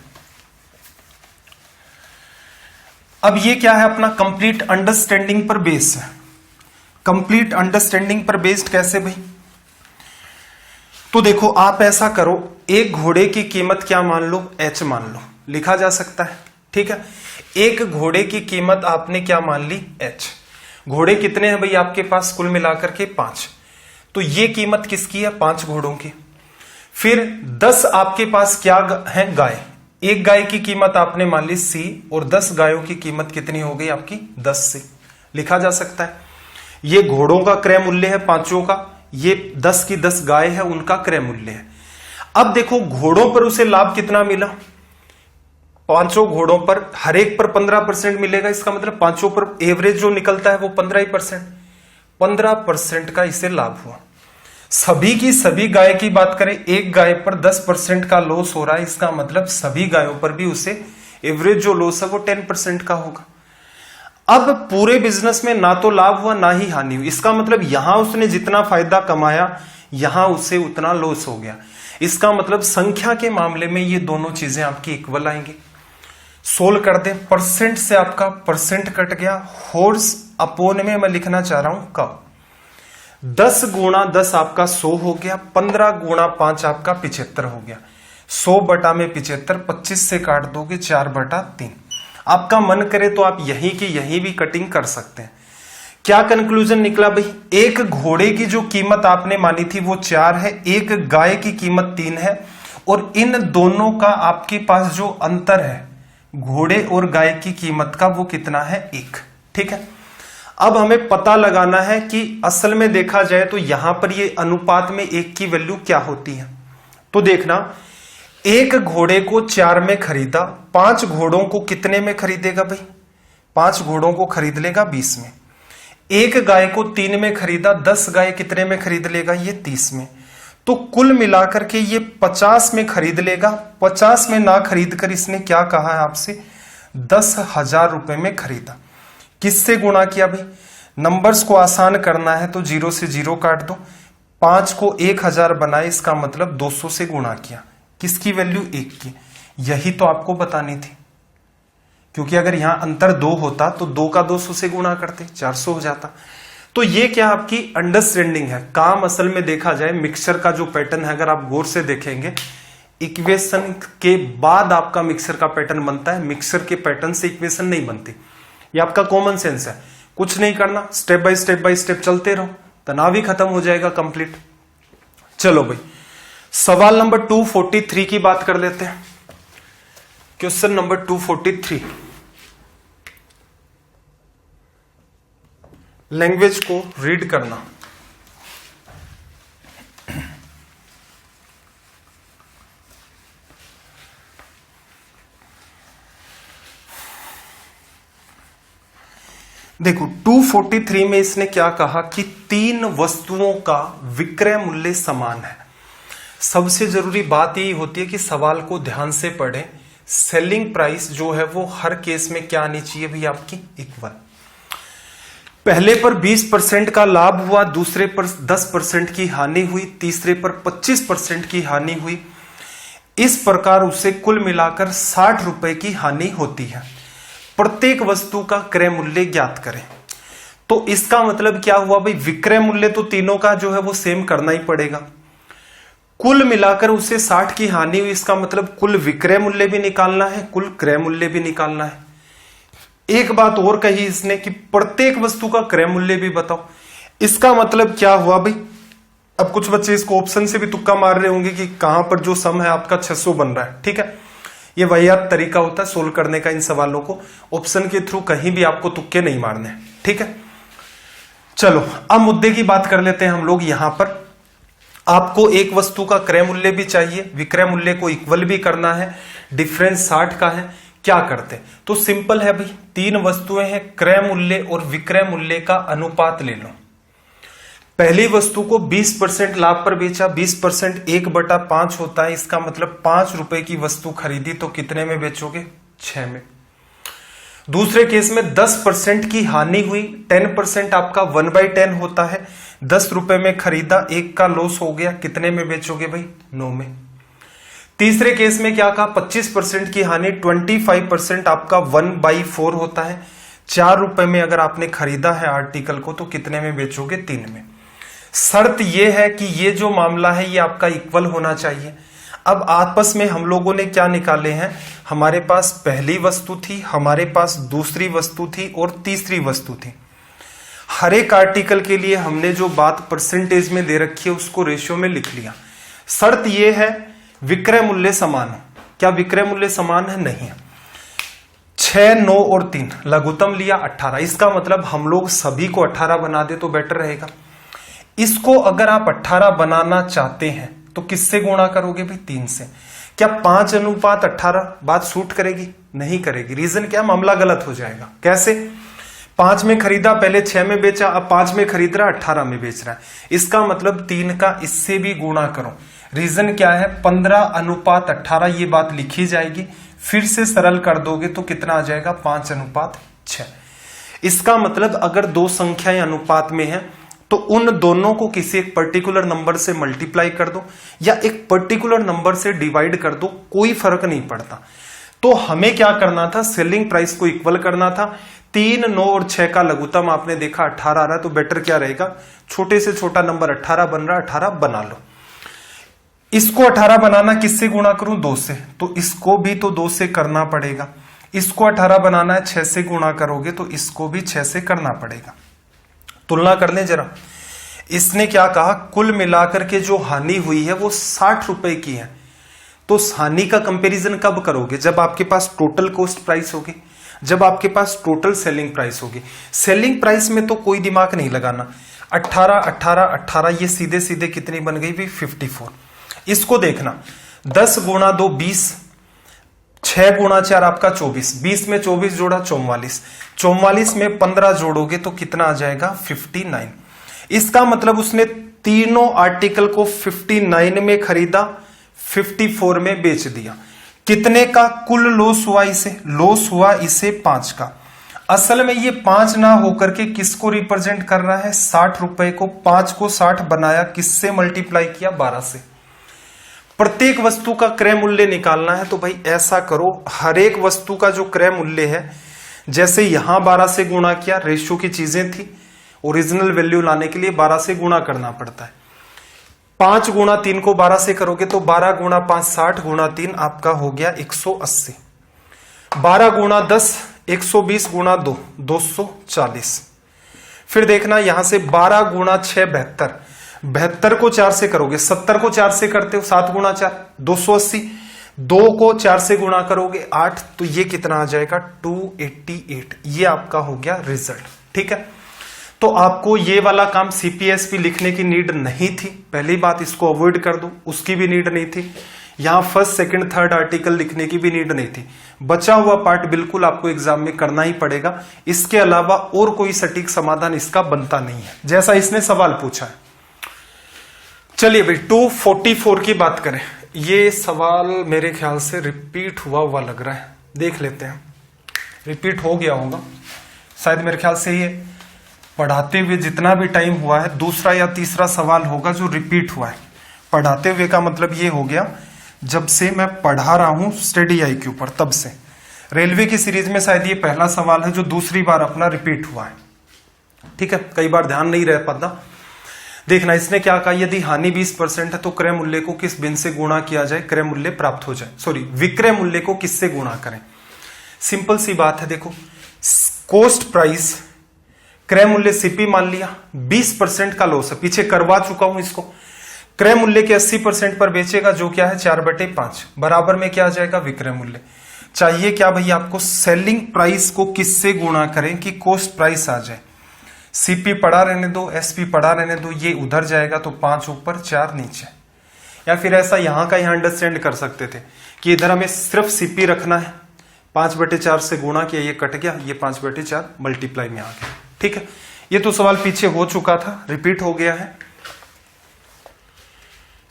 अब ये क्या है अपना, कंप्लीट अंडरस्टैंडिंग पर बेस्ड है। कंप्लीट अंडरस्टैंडिंग पर बेस्ड कैसे भाई, तो देखो आप ऐसा करो, एक घोड़े की कीमत क्या मान लो, h मान लो, लिखा जा सकता है, ठीक है। एक घोड़े की कीमत आपने क्या मान ली, h। घोड़े कितने हैं भाई आपके पास, कुल मिलाकर के 5। तो ये कीमत किसकी है, 5 घोड़ों की। फिर 10 आपके पास क्या है, गाय। एक गाय की कीमत आपने मान ली c, और 10 गायों की कीमत कितनी हो गई आपकी, 10 से। लिखा जा सकता है। ये घोड़ों का क्रय मूल्य है 5 का, ये 10 की 10 गाय है, उनका क्रय मूल्य है। अब देखो घोड़ों पर उसे लाभ कितना मिला, 5 घोड़ों पर हर एक पर 15% मिलेगा। इसका मतलब 5 पर एवरेज जो निकलता है वो 15%। 15% का इसे लाभ हुआ। सभी की सभी गाय की बात करें, एक गाय पर 10% का लॉस हो रहा है, इसका मतलब सभी गायों पर भी उसे एवरेज जो लॉस है वो 10% का होगा। अब पूरे बिजनेस में ना तो लाभ हुआ ना ही हानि हुई, इसका मतलब यहां उसने जितना फायदा कमाया यहां उसे उतना लॉस हो गया। इसका मतलब संख्या के मामले में ये दोनों चीजें आपकी इक्वल आएंगी। सोल्व कर दे, परसेंट से आपका परसेंट कट गया, हॉर्स अपोन में मैं लिखना चाह रहा हूं कब, 10 गुणा 10 आपका 100 हो गया, 15 गुणा 5 आपका 75 हो गया। 100 बटा में 75, 25 से काट दोगे 4/3। आपका मन करे तो आप यहीं की यहीं भी कटिंग कर सकते हैं। क्या कंक्लूजन निकला भाई, एक घोड़े की जो कीमत आपने मानी थी वो 4 है, एक गाय की कीमत 3 है, और इन दोनों का आपके पास जो अंतर है घोड़े और गाय की कीमत का वो कितना है, 1। ठीक है। अब हमें पता लगाना है कि असल में देखा जाए तो यहां पर ये अनुपात में 1 की वैल्यू क्या होती है। तो देखना, एक घोड़े को 4 में खरीदा, 5 घोड़ों को कितने में खरीदेगा भाई, 5 घोड़ों को खरीद लेगा 20 में। एक गाय को 3 में खरीदा, 10 गाय कितने में खरीद लेगा, ये 30 में। तो कुल मिलाकर के ये 50 में खरीद लेगा। 50 में ना खरीद कर इसने क्या कहा है आपसे, 10,000 रुपए में खरीदा। किससे गुणा किया भाई, नंबर्स को आसान करना है तो 0 से 0 काट दो। 5 को 1000 बनाए, इसका मतलब 200 से गुणा किया। किसकी वैल्यू, 1 की। यही तो आपको बतानी थी, क्योंकि अगर यहां अंतर 2 होता तो 2 का 200 से गुणा करते 400 हो जाता। तो ये क्या आपकी अंडरस्टैंडिंग है। काम असल में देखा जाए मिक्सचर का जो पैटर्न है, अगर आप गौर से देखेंगे, इक्वेशन के बाद आपका मिक्सचर का पैटर्न बनता है, मिक्सचर के पैटर्न से इक्वेशन नहीं बनती। ये आपका कॉमन सेंस है, कुछ नहीं करना, स्टेप बाय स्टेप चलते रहो, तनाव ही खत्म हो जाएगा कंप्लीट। चलो भाई, सवाल नंबर 243 की बात कर लेते हैं। क्वेश्चन नंबर 243, लैंग्वेज को रीड करना। देखो 243 में इसने क्या कहा कि 3 वस्तुओं का विक्रय मूल्य समान है। सबसे जरूरी बात यही होती है कि सवाल को ध्यान से पढ़ें। सेलिंग प्राइस जो है वो हर केस में क्या आनी चाहिए भाई, आपकी इक्वल। पहले पर 20% का लाभ हुआ, दूसरे पर 10% की हानि हुई, तीसरे पर 25% की हानि हुई। इस प्रकार उसे कुल मिलाकर 60 रुपए की हानि होती है। प्रत्येक वस्तु का क्रय मूल्य ज्ञात करें। तो इसका मतलब क्या हुआ भाई, विक्रय मूल्य तो तीनों का जो है वो सेम करना ही पड़ेगा। कुल मिलाकर उसे 60 की हानि हुई, इसका मतलब कुल विक्रय मूल्य भी निकालना है, कुल क्रय मूल्य भी निकालना है। एक बात और कही इसने कि प्रत्येक वस्तु का क्रय मूल्य भी बताओ। इसका मतलब क्या हुआ भाई, अब कुछ बच्चे इसको ऑप्शन से भी तुक्का मार रहे होंगे कि कहां पर जो सम है आपका 600 बन रहा है। ठीक है, ये वाहियात तरीका होता है सोल्व करने का इन सवालों को, ऑप्शन के थ्रू कहीं भी आपको तुक्के नहीं मारने। ठीक है, चलो अब मुद्दे की बात कर लेते हैं हम लोग। यहां पर आपको एक वस्तु का क्रय मूल्य भी चाहिए, विक्रय मूल्य को इक्वल भी करना है, डिफरेंस 60 का है। क्या करते हैं, तो सिंपल है भाई, तीन वस्तुएं हैं, क्रय मूल्य और विक्रय मूल्य का अनुपात ले लो। पहली वस्तु को 20% लाभ पर बेचा, 20% 1/5 होता है, इसका मतलब 5 रुपए की वस्तु खरीदी तो कितने में बेचोगे, 6 में। दूसरे केस में 10% की हानि हुई, 10% आपका 1/10 होता है, 10 रुपए में खरीदा, 1 का लॉस हो गया, कितने में बेचोगे भाई, 9 में। तीसरे केस में क्या कहा, 25% की हानि, 25% आपका 1/4 होता है, 4 रुपए में अगर आपने खरीदा है आर्टिकल को तो कितने में बेचोगे, 3 में। शर्त यह है कि ये जो मामला है ये आपका इक्वल होना चाहिए। अब आपस में हम लोगों ने क्या निकाले हैं, हमारे पास पहली वस्तु थी, हमारे पास दूसरी वस्तु थी और तीसरी वस्तु थी। हर एक आर्टिकल के लिए हमने जो बात परसेंटेज में दे रखी है उसको रेशियो में लिख लिया। शर्त यह है विक्रय मूल्य समान हो। क्या विक्रय मूल्य समान है, नहीं है। 6, 9 और 3 लघुत्तम लिया 18, इसका मतलब हम लोग सभी को 18 बना दे तो बेटर रहेगा। इसको अगर आप 18 बनाना चाहते हैं तो किससे गुणा करोगे भाई, 3 से। क्या 5:18 बात सूट करेगी, नहीं करेगी। रीजन क्या, मामला गलत हो जाएगा। कैसे, 5 में खरीदा, पहले 6 में बेचा, अब 5 में खरीद रहा, 18 में बेच रहा है, इसका मतलब 3 का इससे भी गुणा करो। रीजन क्या है, 15:18 ये बात लिखी जाएगी, फिर से सरल कर दोगे तो कितना आ जाएगा, 5:6। इसका मतलब अगर दो संख्याएं अनुपात में हैं तो उन दोनों को किसी एक पर्टिकुलर नंबर से मल्टीप्लाई कर दो या एक पर्टिकुलर नंबर से डिवाइड कर दो, कोई फर्क नहीं पड़ता। तो हमें क्या करना था, सेलिंग प्राइस को इक्वल करना था। 3, 9 और 6 का लघुत्तम आपने देखा 18 आ रहा है, तो बेटर क्या रहेगा, छोटे से छोटा नंबर 18 बन रहा है, 18 बना लो। इसको 18 बनाना किससे गुणा करूं, 2 से, तो इसको भी तो 2 से करना पड़ेगा। इसको 18 बनाना है, 6 से गुणा करोगे तो इसको भी 6 से करना पड़ेगा। तुलना कर लें जरा। इसने क्या कहा, कुल मिलाकर के जो हानि हुई है वो 60 रुपए की है। तो हानि का कंपैरिजन कब करोगे, जब आपके पास टोटल कॉस्ट प्राइस होगी, जब आपके पास टोटल सेलिंग प्राइस होगी। सेलिंग प्राइस में तो कोई दिमाग नहीं लगाना। 18, 18, 18 ये सीधे सीधे कितनी बन गई भाई, 54। इसको देखना, 10 गुणा 2 20, 6 गुणा 4 आपका 24, 20 में 24 जोड़ा 44, 44 में 15 जोड़ोगे तो कितना आ जाएगा, 59। इसका मतलब उसने तीनों आर्टिकल को 59 में खरीदा, 54 में बेच दिया। कितने का कुल लॉस हुआ इसे, लॉस हुआ इसे 5 का। असल में ये 5 ना होकर के किसको रिप्रेजेंट कर रहा है, 60 रुपए को। 5 को 60 बनाया, किससे मल्टीप्लाई किया, 12 से। प्रत्येक वस्तु का क्रय मूल्य निकालना है तो भाई ऐसा करो, हर एक वस्तु का जो क्रय मूल्य है, जैसे यहां 12 से गुणा किया, रेशियो की चीजें थी, ओरिजिनल वैल्यू लाने के लिए 12 से गुणा करना पड़ता है। 5 गुणा 3 को 12 से करोगे तो 12 गुणा 5 60 गुणा 3 आपका हो गया 180। 12 गुणा 10 120 गुणा 2 240। फिर देखना यहां से 12 गुणा 6 72, 72 को 4 से करोगे, 70 को 4 से करते हो, 7 गुणा 4 280, 2 को 4 से गुणा करोगे 8, तो ये कितना आ जाएगा 288। ये आपका हो गया रिजल्ट। ठीक है, तो आपको ये वाला काम सीपीएसपी लिखने की नीड नहीं थी। पहली बात, इसको अवॉइड कर दो, उसकी भी नीड नहीं थी। यहां फर्स्ट सेकंड थर्ड आर्टिकल लिखने की भी नीड नहीं थी। बचा हुआ पार्ट बिल्कुल आपको एग्जाम में करना ही पड़ेगा, इसके अलावा और कोई सटीक समाधान इसका बनता नहीं है, जैसा इसने सवाल पूछा है। चलिए भाई 244 की बात करें। ये सवाल मेरे ख्याल से रिपीट हुआ लग रहा है, देख लेते हैं। रिपीट हो गया होगा शायद, मेरे ख्याल से ये पढ़ाते हुए जितना भी टाइम हुआ है, दूसरा या तीसरा सवाल होगा जो रिपीट हुआ है। पढ़ाते हुए का मतलब ये हो गया जब से मैं पढ़ा रहा हूं स्टडी आईक्यू पर, तब से। रेलवे की सीरीज में शायद ये पहला सवाल है जो दूसरी बार अपना रिपीट हुआ है। ठीक है, कई बार ध्यान नहीं रह पाता। देखना, इसने क्या कहा, यदि हानि 20% है तो क्रय मूल्य को किस भिन्न से गुणा किया जाए क्रय मूल्य प्राप्त हो जाए। सॉरी, विक्रय मूल्य को किससे गुणा करें। सिंपल सी बात है, देखो कॉस्ट प्राइस क्रय मूल्य सीपी मान लिया, 20% का लॉस है, पीछे करवा चुका हूं इसको। क्रय मूल्य के 80% पर बेचेगा जो क्या है 4/5, बराबर में क्या आ जाएगा विक्रय मूल्य। चाहिए क्या भैया आपको, सेलिंग प्राइस को किससे गुणा करें कि कॉस्ट प्राइस आ जाए। सीपी पड़ा रहने दो, एसपी पड़ा रहने दो, ये उधर जाएगा तो 5 ऊपर 4 नीचे। या फिर ऐसा यहां का यहां अंडरस्टैंड कर सकते थे कि इधर हमें सिर्फ सीपी रखना है, 5/4 से गुणा किया, ये कट गया, ये 5/4 मल्टीप्लाई में आ गया। ठीक है, ये तो सवाल पीछे हो चुका था, रिपीट हो गया है।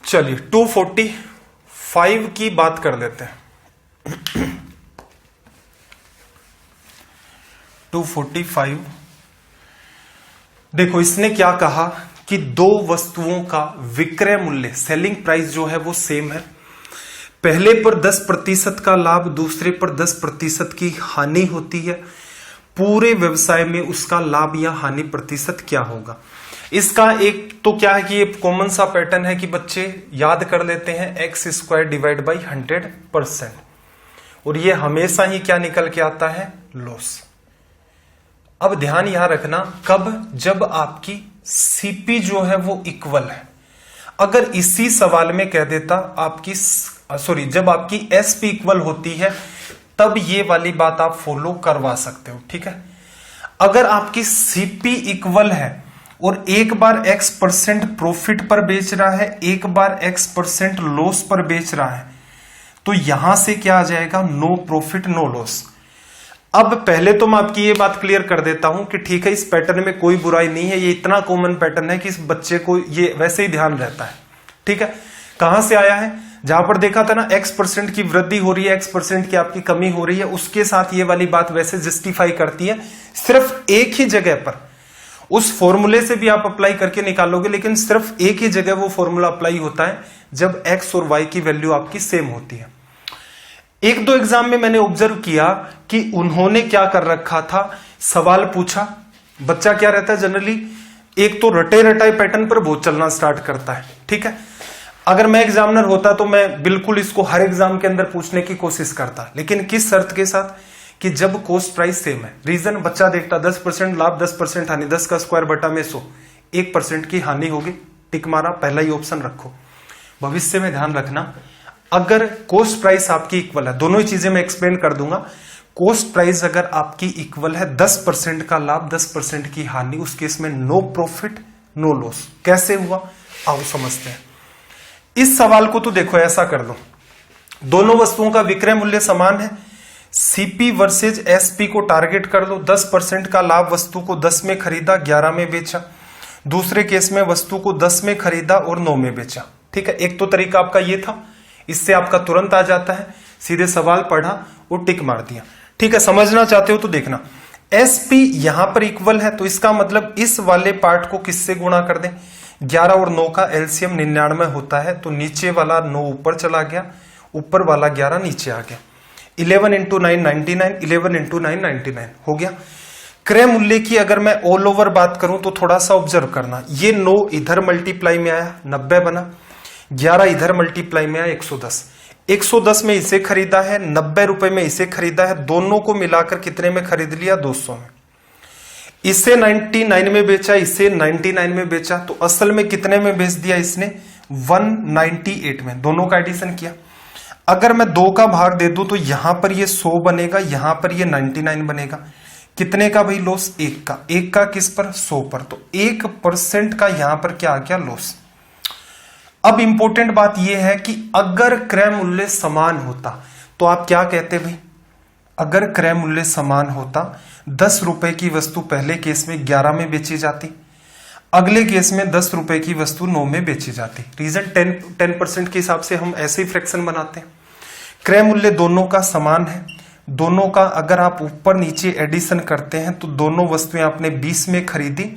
चलिए 245 की बात कर लेते हैं। 245, देखो इसने क्या कहा कि दो वस्तुओं का विक्रय मूल्य सेलिंग प्राइस जो है वो सेम है, पहले पर 10% का लाभ, दूसरे पर 10% की हानि होती है, पूरे व्यवसाय में उसका लाभ या हानि प्रतिशत क्या होगा। इसका एक तो क्या है कि ये कॉमन सा पैटर्न है कि बच्चे याद कर लेते हैं x² डिवाइड बाई 100%, और ये हमेशा ही क्या निकल के आता है, लॉस। अब ध्यान यहां रखना, कब, जब आपकी सीपी जो है वो इक्वल है। अगर इसी सवाल में कह देता आपकी जब आपकी एसपी इक्वल होती है तब ये वाली बात आप फॉलो करवा सकते हो। ठीक है, अगर आपकी सीपी इक्वल है और एक बार x% प्रॉफिट पर बेच रहा है, एक बार x% लॉस पर बेच रहा है, तो यहां से क्या आ जाएगा, नो प्रॉफिट नो लॉस। अब पहले तो मैं आपकी ये बात क्लियर कर देता हूं कि ठीक है, इस पैटर्न में कोई बुराई नहीं है, ये इतना कॉमन पैटर्न है कि इस बच्चे को ये वैसे ही ध्यान रहता है। ठीक है, कहां से आया है, जहां पर देखा था ना x% की वृद्धि हो रही है, x% की आपकी कमी हो रही है, उसके साथ ये वाली बात वैसे जस्टिफाई करती है। सिर्फ एक ही जगह पर उस फॉर्मूले से भी आप अप्लाई करके निकालोगे, लेकिन सिर्फ एक ही जगह वो फॉर्मूला अप्लाई होता है जब x और y की वैल्यू आपकी सेम होती है। एक दो एग्जाम में मैंने ऑब्जर्व किया कि उन्होंने क्या कर रखा था, सवाल पूछा, बच्चा क्या रहता है जनरली, एक तो रटे रटाए पैटर्न पर बहुत चलना स्टार्ट करता है। ठीक है, अगर मैं एग्जामिनर होता तो मैं बिल्कुल इसको हर एग्जाम के अंदर पूछने की कोशिश करता, लेकिन किस शर्त के साथ कि जब कॉस्ट प्राइस सेम है। रीजन, बच्चा देखता 10% लाभ 10% हानि, 10 का स्क्वायर बटा में 100, 1% की हानि होगी, टिक मारा, पहला ही ऑप्शन रखो। भविष्य में ध्यान रखना, अगर कॉस्ट प्राइस आपकी इक्वल है, दोनों ही चीजें मैं एक्सप्लेन कर दूंगा, कॉस्ट प्राइस अगर आपकी इक्वल है, 10% का लाभ 10% की हानि, उस केस में नो प्रॉफिट नो लॉस। कैसे हुआ आओ समझते हैं। इस सवाल को तो देखो ऐसा कर लो, दोनों वस्तुओं का विक्रय मूल्य समान है, सीपी वर्सेज एसपी को टारगेट कर लो। 10% का लाभ, वस्तु को 10 में खरीदा 11 में बेचा, दूसरे केस में वस्तु को 10 में खरीदा और 9 में बेचा। ठीक है, एक तो तरीका आपका ये था, इससे आपका तुरंत आ जाता है, सीधे सवाल पढ़ा और टिक मार दिया। ठीक है, समझना चाहते हो तो देखना, एसपी यहां पर इक्वल है तो इसका मतलब इस वाले पार्ट को किससे गुणा कर दें, 11 और 9 का एलसीएम 99 होता है, तो नीचे वाला 9 ऊपर चला गया, ऊपर वाला 11 नीचे आ गया। 11 × 9 99, 11 × 9 99 हो गया। क्रय मूल्य की अगर मैं ऑल ओवर बात करूं तो थोड़ा सा ऑब्जर्व करना, ये 9 इधर मल्टीप्लाई में आया 90 बना, 11 इधर मल्टीप्लाई में आया 110, 110 में इसे खरीदा है, 90 रुपए में इसे खरीदा है, दोनों को मिलाकर कितने में खरीद लिया, 200 में। इसे 99 में बेचा, इसे 99 में बेचा, तो असल में कितने में बेच दिया इसने, 198 में, दोनों का एडिशन किया। अगर मैं 2 का भाग दे दूं तो यहां पर ये 100 बनेगा, यहां पर ये 99 बनेगा। कितने का भाई लॉस, 1 का। 1 का किस पर, 100 पर, तो 1% का यहां पर क्या आ गया, लॉस। अब इंपॉर्टेंट बात यह है कि अगर क्रय मूल्य समान होता तो आप क्या कहते भाई, अगर क्रय मूल्य समान होता 10 रुपए की वस्तु पहले केस में 11 में बेची जाती, अगले केस में 10 रुपए की वस्तु 9 में बेची जाती। रीजन 10% के हिसाब से हम ऐसे ही फ्रैक्शन बनाते हैं। क्रय मूल्य दोनों का समान है, दोनों का अगर आप ऊपर नीचे एडिशन करते हैं तो दोनों वस्तुएं आपने 20 में खरीदी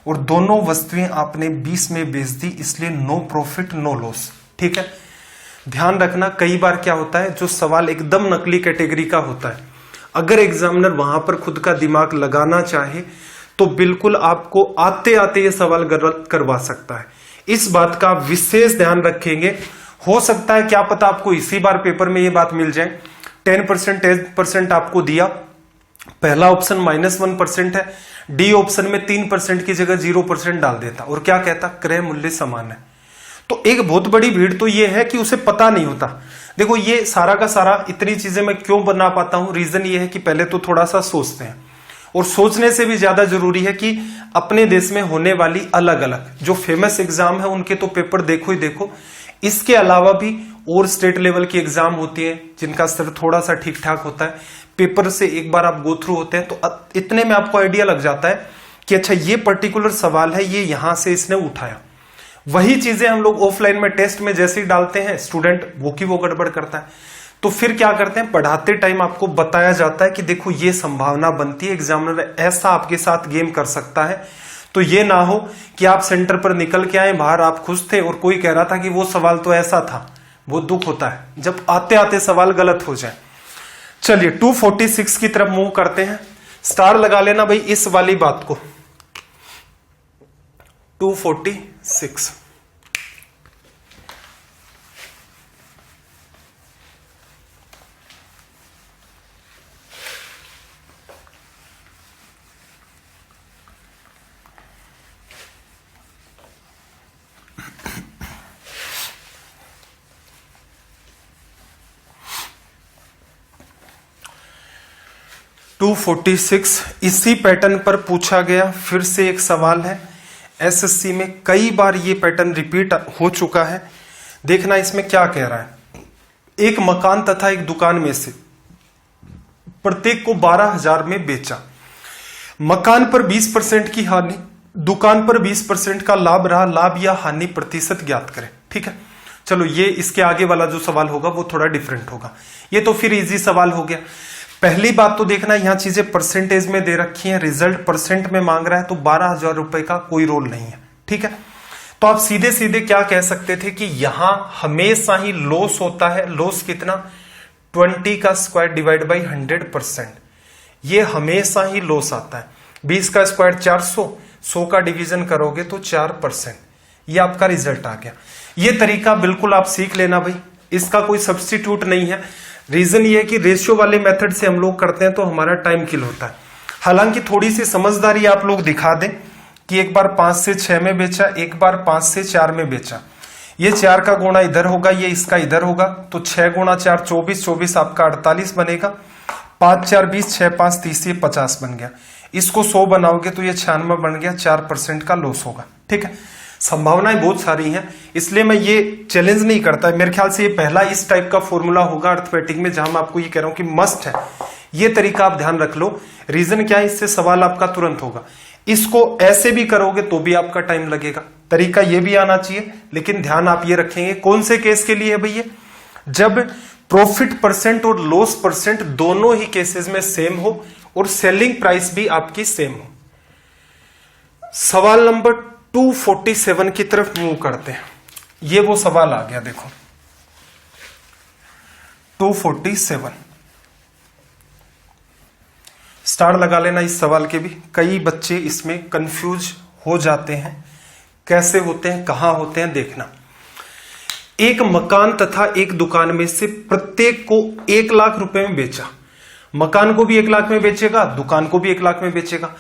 और दोनों वस्तुएं आपने 20 में बेच दी, इसलिए नो प्रॉफिट नो लॉस। ठीक है, ध्यान रखना कई बार क्या होता है, जो सवाल एकदम नकली कैटेगरी का होता है, अगर एग्जामिनर वहां पर खुद का दिमाग लगाना चाहे तो बिल्कुल आपको आते आते ये सवाल गलत करवा सकता है। इस बात का विशेष ध्यान रखेंगे। हो सकता है क्या पता आपको इसी बार पेपर में ये बात मिल जाए। 10% 10% आपको दिया, पहला ऑप्शन -1% है, डी ऑप्शन में 3% की जगह 0% डाल देता और क्या कहता क्रय मूल्य समान है। तो एक बहुत बड़ी भीड़ तो ये है कि उसे पता नहीं होता। देखो ये सारा का सारा इतनी चीजें मैं क्यों बना पाता हूं, रीजन ये है कि पहले तो थोड़ा सा सोचते हैं और सोचने से भी ज्यादा जरूरी है कि अपने देश में होने वाली अलग अलग जो फेमस एग्जाम है उनके तो पेपर देखो ही देखो। इसके अलावा भी और स्टेट लेवल की एग्जाम होती है जिनका स्तर थोड़ा सा ठीक ठाक होता है, पेपर से एक बार आप गो थ्रू होते हैं तो इतने में आपको आइडिया लग जाता है कि अच्छा ये पर्टिकुलर सवाल है, ये यहां से इसने उठाया। वही चीजें हम लोग ऑफलाइन में टेस्ट में जैसे ही डालते हैं, स्टूडेंट वो की वो गड़बड़ करता है। तो फिर क्या करते हैं, पढ़ाते टाइम आपको बताया जाता है कि देखो ये संभावना बनती है, एग्जामिनर ऐसा आपके साथ गेम कर सकता है। तो ये ना हो कि आप सेंटर पर निकल के आए, बाहर आप खुश थे और कोई कह रहा था कि वो सवाल तो ऐसा था। वो दुख होता है जब आते आते सवाल गलत हो जाए। चलिए 246 की तरफ मूव करते हैं। स्टार लगा लेना भाई इस वाली बात को, 246। इसी पैटर्न पर पूछा गया फिर से एक सवाल है। एसएससी में कई बार ये पैटर्न रिपीट हो चुका है। देखना इसमें क्या कह रहा है, एक मकान तथा एक दुकान में से प्रत्येक को 12,000 में बेचा। मकान पर 20% की हानि, दुकान पर 20% का लाभ रहा, लाभ या हानि प्रतिशत ज्ञात करें। ठीक है, चलो ये इसके आगे वाला जो सवाल होगा वो थोड़ा डिफरेंट होगा। ये तो फिर इजी सवाल हो गया। पहली बात तो देखना यहां चीजें परसेंटेज में दे रखी हैं, रिजल्ट परसेंट में मांग रहा है, तो 12,000 रुपए का कोई रोल नहीं है। ठीक है, तो आप सीधे सीधे क्या कह सकते थे कि यहां हमेशा ही लॉस होता है। लॉस कितना, 20 का स्क्वायर डिवाइड बाई 100%, ये हमेशा ही लॉस आता है। 20 का स्क्वायर 400, 100 का डिवीजन करोगे तो 4%, ये आपका रिजल्ट आ गया। ये तरीका बिल्कुल आप सीख लेना भाई, इसका कोई सब्स्टिट्यूट नहीं है। रीजन ये है कि रेशियो वाले मेथड से हम लोग करते हैं तो हमारा टाइम किल होता है। हालांकि थोड़ी सी समझदारी आप लोग दिखा दें कि एक बार 5 से 6 में बेचा, एक बार 5 से 4 में बेचा, ये 4 का गुणा इधर होगा, ये इसका इधर होगा, तो 6 गुणा 4 24, 24 आपका 48 बनेगा, 5 4 20, 6 5 30, ये 50 बन गया। इसको 100 बनाओगे तो ये 96 बन गया, 4% का लॉस होगा। ठीक है, संभावनाएं बहुत सारी हैं, इसलिए मैं ये चैलेंज नहीं करता। मेरे ख्याल से ये पहला इस टाइप का फॉर्मूला होगा अर्थमेटिक में जहां मैं आपको ये कह रहा हूं कि मस्ट है, ये तरीका आप ध्यान रख लो। रीजन क्या है, इससे सवाल आपका तुरंत होगा। इसको ऐसे भी करोगे तो भी आपका टाइम लगेगा, तरीका ये भी आना चाहिए। लेकिन ध्यान आप ये रखेंगे कौन से केस के लिए है भैया, जब प्रॉफिट परसेंट और लॉस परसेंट दोनों ही केसेस में सेम हो और सेलिंग प्राइस भी आपकी सेम हो। सवाल नंबर 247 की तरफ मूव करते हैं। ये वो सवाल आ गया, देखो 247। स्टार लगा लेना इस सवाल के भी, कई बच्चे इसमें कंफ्यूज हो जाते हैं। कैसे होते हैं, कहां होते हैं, देखना। एक मकान तथा एक दुकान में से प्रत्येक को 1 लाख रुपए में बेचा। मकान को भी 1 लाख में बेचेगा, दुकान को भी 1 लाख में बेचेगा।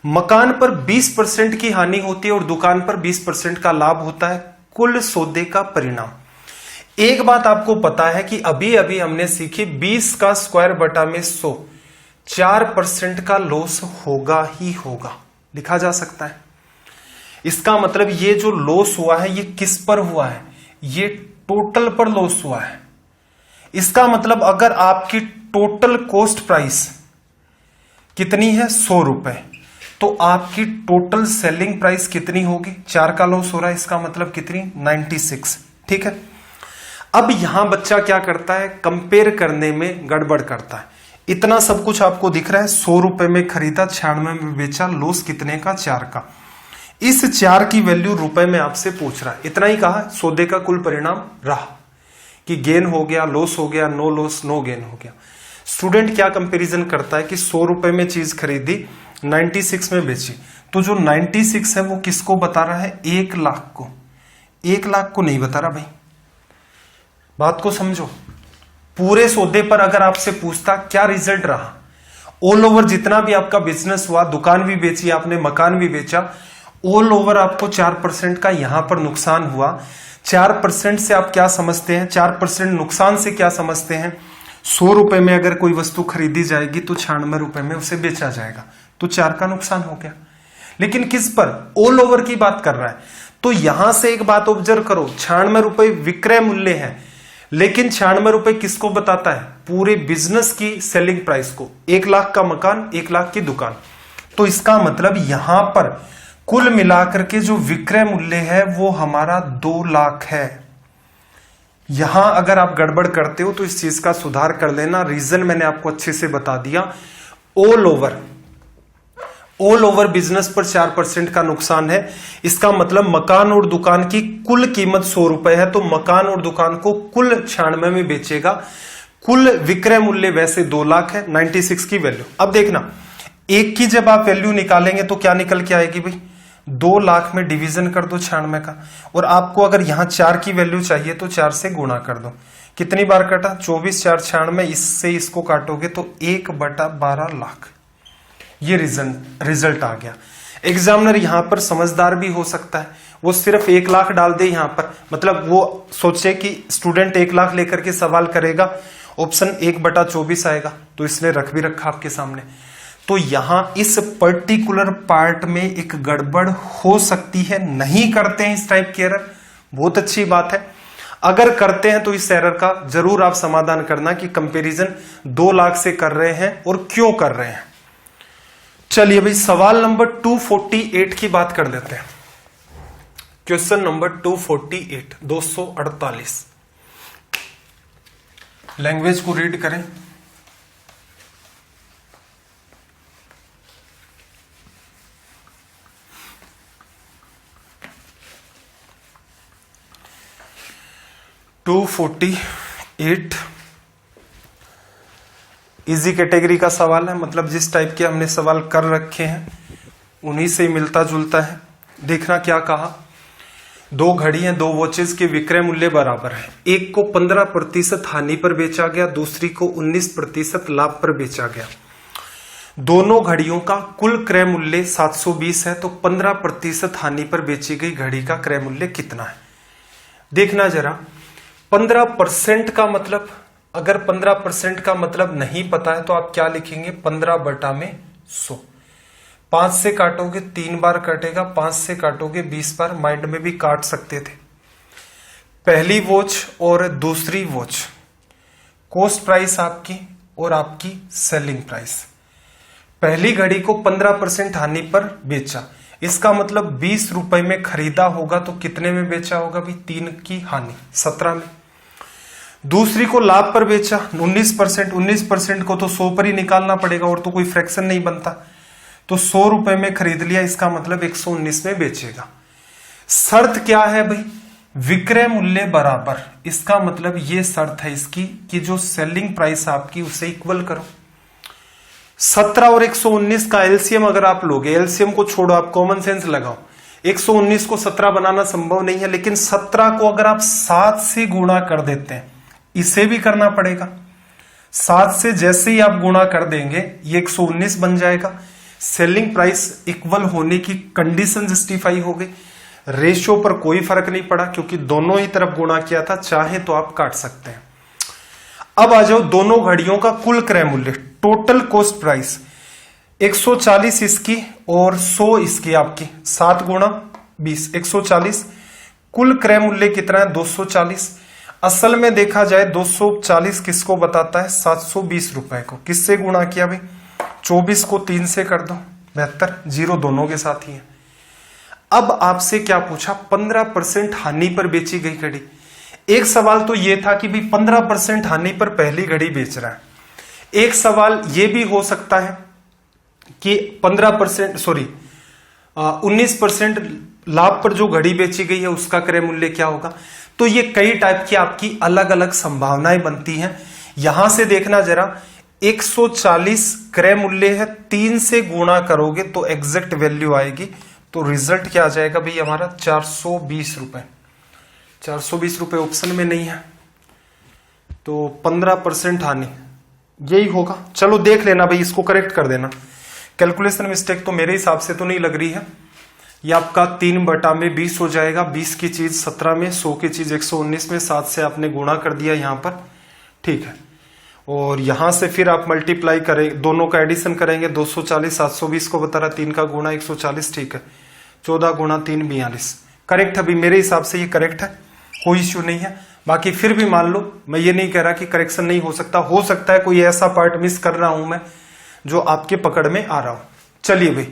मकान पर 20% की हानि होती है और दुकान पर 20% का लाभ होता है, कुल सौदे का परिणाम। एक बात आपको पता है कि अभी अभी हमने सीखी 20 का स्क्वायर बटा में 100, 4% का लॉस होगा ही होगा, लिखा जा सकता है। इसका मतलब ये जो लॉस हुआ है ये किस पर हुआ है, ये टोटल पर लॉस हुआ है। इसका मतलब अगर आपकी टोटल कॉस्ट प्राइस कितनी है, 100 रुपए, तो आपकी टोटल सेलिंग प्राइस कितनी होगी, 4 का लॉस हो रहा है, इसका मतलब कितनी, 96। ठीक है, अब यहां बच्चा क्या करता है, कंपेयर करने में गड़बड़ करता है। इतना सब कुछ आपको दिख रहा है। 100 रुपए में खरीदा, 96 में बेचा, लॉस कितने का? 4 का। इस 4 की वैल्यू रुपए में आपसे पूछ रहा है। इतना ही कहा, सौदे का कुल परिणाम रहा कि गेन हो गया, लॉस हो गया, नो लॉस नो गेन हो गया। स्टूडेंट क्या कंपैरिजन करता है कि 100 रुपए में चीज खरीदी, 96 में बेची, तो जो 96 है वो किसको बता रहा है? 1 लाख को। 1 लाख को नहीं बता रहा भाई, बात को समझो। पूरे सौदे पर अगर आपसे पूछता क्या रिजल्ट रहा, ऑल ओवर जितना भी आपका बिजनेस हुआ, दुकान भी बेची आपने, मकान भी बेचा, ऑल ओवर आपको 4% का यहां पर नुकसान हुआ। 4% से आप क्या समझते हैं? 4% नुकसान से क्या समझते हैं? 100 रुपए में अगर कोई वस्तु खरीदी जाएगी तो 96 रुपए में उसे बेचा जाएगा, तो 4 का नुकसान हो गया। लेकिन किस पर? ऑल ओवर की बात कर रहा है। तो यहां से एक बात ऑब्जर्व करो, 96 रुपए विक्रय मूल्य है, लेकिन 96 रुपए किसको बताता है? पूरे बिजनेस की सेलिंग प्राइस को। 1 लाख का मकान, 1 लाख की दुकान। तो इसका मतलब यहां पर कुल मिलाकर के जो विक्रय मूल्य है वो हमारा 2 लाख है। यहां अगर आप गड़बड़ करते हो तो इस चीज का सुधार कर लेना। रीजन मैंने आपको अच्छे से बता दिया। ऑल ओवर बिजनेस पर 4% का नुकसान है। इसका मतलब मकान और दुकान की कुल कीमत 100 रुपए है, तो मकान और दुकान को कुल 96 में बेचेगा। कुल विक्रय मूल्य वैसे 2 लाख है, 96 की वैल्यू। अब देखना, 1 की जब आप वैल्यू निकालेंगे तो क्या निकल के आएगी भाई? 2 लाख में डिवीजन कर दो 96 का, और आपको अगर यहां 4 की वैल्यू चाहिए तो 4 से गुणा कर दो। कितनी बार कटा? 24, 4, 96, इससे इसको काटोगे तो 1/12 लाख। ये रिजल्ट आ गया। एग्जामिनर यहां पर समझदार भी हो सकता है, वो सिर्फ 1 लाख डाल दे यहां पर, मतलब वो सोचे कि स्टूडेंट 1 लाख लेकर के सवाल करेगा, ऑप्शन 1/24 आएगा, तो इसने रख भी रखा आपके सामने। तो यहां इस पर्टिकुलर पार्ट में एक गड़बड़ हो सकती है। नहीं करते हैं इस टाइप की एरर, बहुत अच्छी बात है। अगर करते हैं तो इस एरर का जरूर आप समाधान करना कि कंपैरिजन 2 लाख से कर रहे हैं और क्यों कर रहे हैं। चलिए भाई, सवाल नंबर 248 की बात कर लेते हैं। Question number 248, 248। लैंग्वेज को रीड करें। इजी कैटेगरी का सवाल है, मतलब जिस टाइप के हमने सवाल कर रखे हैं उन्हीं से मिलता जुलता है। देखना क्या कहा, 2 घड़ी हैं, 2 वॉचेस के विक्रय मूल्य बराबर है। एक को 15% हानि पर बेचा गया, दूसरी को 19% लाभ पर बेचा गया। दोनों घड़ियों का कुल क्रय मूल्य 720 है, तो 15% हानि पर बेची गई घड़ी का क्रय मूल्य कितना है? देखना जरा, 15% का मतलब, अगर 15% का मतलब नहीं पता है तो आप क्या लिखेंगे? 15/100। 5 से काटोगे 3 बार कटेगा, 5 से काटोगे 20 बार। माइंड में भी काट सकते थे। पहली वॉच और दूसरी वॉच, कॉस्ट प्राइस आपकी और आपकी सेलिंग प्राइस। पहली घड़ी को 15% हानि पर बेचा, इसका मतलब 20 रुपए में खरीदा होगा तो कितने में बेचा होगा भाई? 3 की हानि, 17 में। दूसरी को लाभ पर बेचा, 19%। 19% को तो 100 पर ही निकालना पड़ेगा, और तो कोई फ्रैक्शन नहीं बनता। तो 100 रुपए में खरीद लिया, इसका मतलब 119 में बेचेगा। शर्त क्या है भाई? विक्रय मूल्य बराबर। इसका मतलब ये शर्त है इसकी कि जो सेलिंग प्राइस आपकी उसे इक्वल करो। 17 और 119 का एलसीएम अगर आप लोगे, एलसीएम को छोड़ो, आप कॉमन सेंस लगाओ। 119 को 17 बनाना संभव नहीं है, लेकिन 17 को अगर आप 7 से गुणा कर देते हैं, इसे भी करना पड़ेगा। 7 से जैसे ही आप गुणा कर देंगे ये 119 बन जाएगा। सेलिंग प्राइस इक्वल होने की कंडीशन जस्टिफाई हो गई। रेशियो पर कोई फर्क नहीं पड़ा क्योंकि दोनों ही तरफ गुणा किया था, चाहे तो आप काट सकते हैं। अब आ जाओ दोनों घड़ियों का कुल क्रय मूल्य, टोटल कॉस्ट प्राइस। 140 इसकी और 100 इसकी आपकी, 7 गुणा 20, 140। कुल क्रय मूल्य कितना है? 240। असल में देखा जाए 240 किसको बताता है? 720 रुपए को। किससे गुणा किया भाई? 24 को 3 से कर दो, 72। 0 दोनों के साथ ही है। अब आपसे क्या पूछा? 15% हानि पर बेची गई घड़ी। एक सवाल तो यह था कि भाई 15% हानि पर पहली घड़ी बेच रहा है, एक सवाल यह भी हो सकता है कि 19% लाभ पर जो घड़ी बेची गई है उसका क्रय मूल्य क्या होगा। तो ये कई टाइप की आपकी अलग अलग संभावनाएं बनती हैं। यहां से देखना जरा, 140 क्रय मूल्य है, 3 से गुणा करोगे तो एग्जैक्ट वैल्यू आएगी। तो रिजल्ट क्या आ जाएगा भाई हमारा 420 रुपए। 420 रुपए ऑप्शन में नहीं है, तो 15% हानि यही होगा। चलो देख लेना भाई, इसको करेक्ट कर देना। कैलकुलेशन मिस्टेक तो मेरे हिसाब से तो नहीं लग रही है। ये आपका 3/20 हो जाएगा। 20 की चीज 17 में, 100 की चीज 119 में, 7 से आपने गुणा कर दिया यहां पर, ठीक है। और यहां से फिर आप मल्टीप्लाई करें, दोनों का एडिशन करेंगे। 240 720 को बता रहा, 3 का गुणा 140, ठीक है। 14 गुणा 3 42, करेक्ट है भाई। मेरे हिसाब से ये करेक्ट है, कोई इश्यू नहीं है। बाकी फिर भी मान लो, मैं ये नहीं कह रहा कि करेक्शन नहीं हो सकता है कोई ऐसा पार्ट मिस कर रहा हूं मैं जो आपके पकड़ में आ रहा हूं। चलिए भाई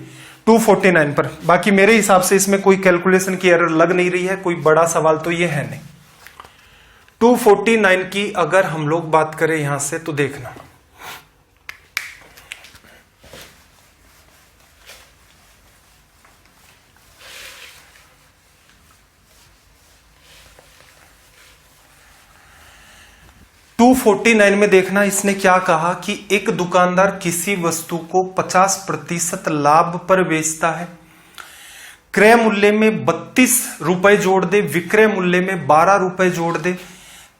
249 पर, बाकी मेरे हिसाब से इसमें कोई कैलकुलेशन की एरर लग नहीं रही है, कोई बड़ा सवाल तो ये है नहीं। 249 की अगर हम लोग बात करें यहां से, तो देखना में देखना, इसने क्या कहा कि एक दुकानदार किसी वस्तु को 50% लाभ पर बेचता है। क्रय मूल्य में 32 रुपए जोड़ दे, विक्रय मूल्य में 12 रुपए जोड़ दे,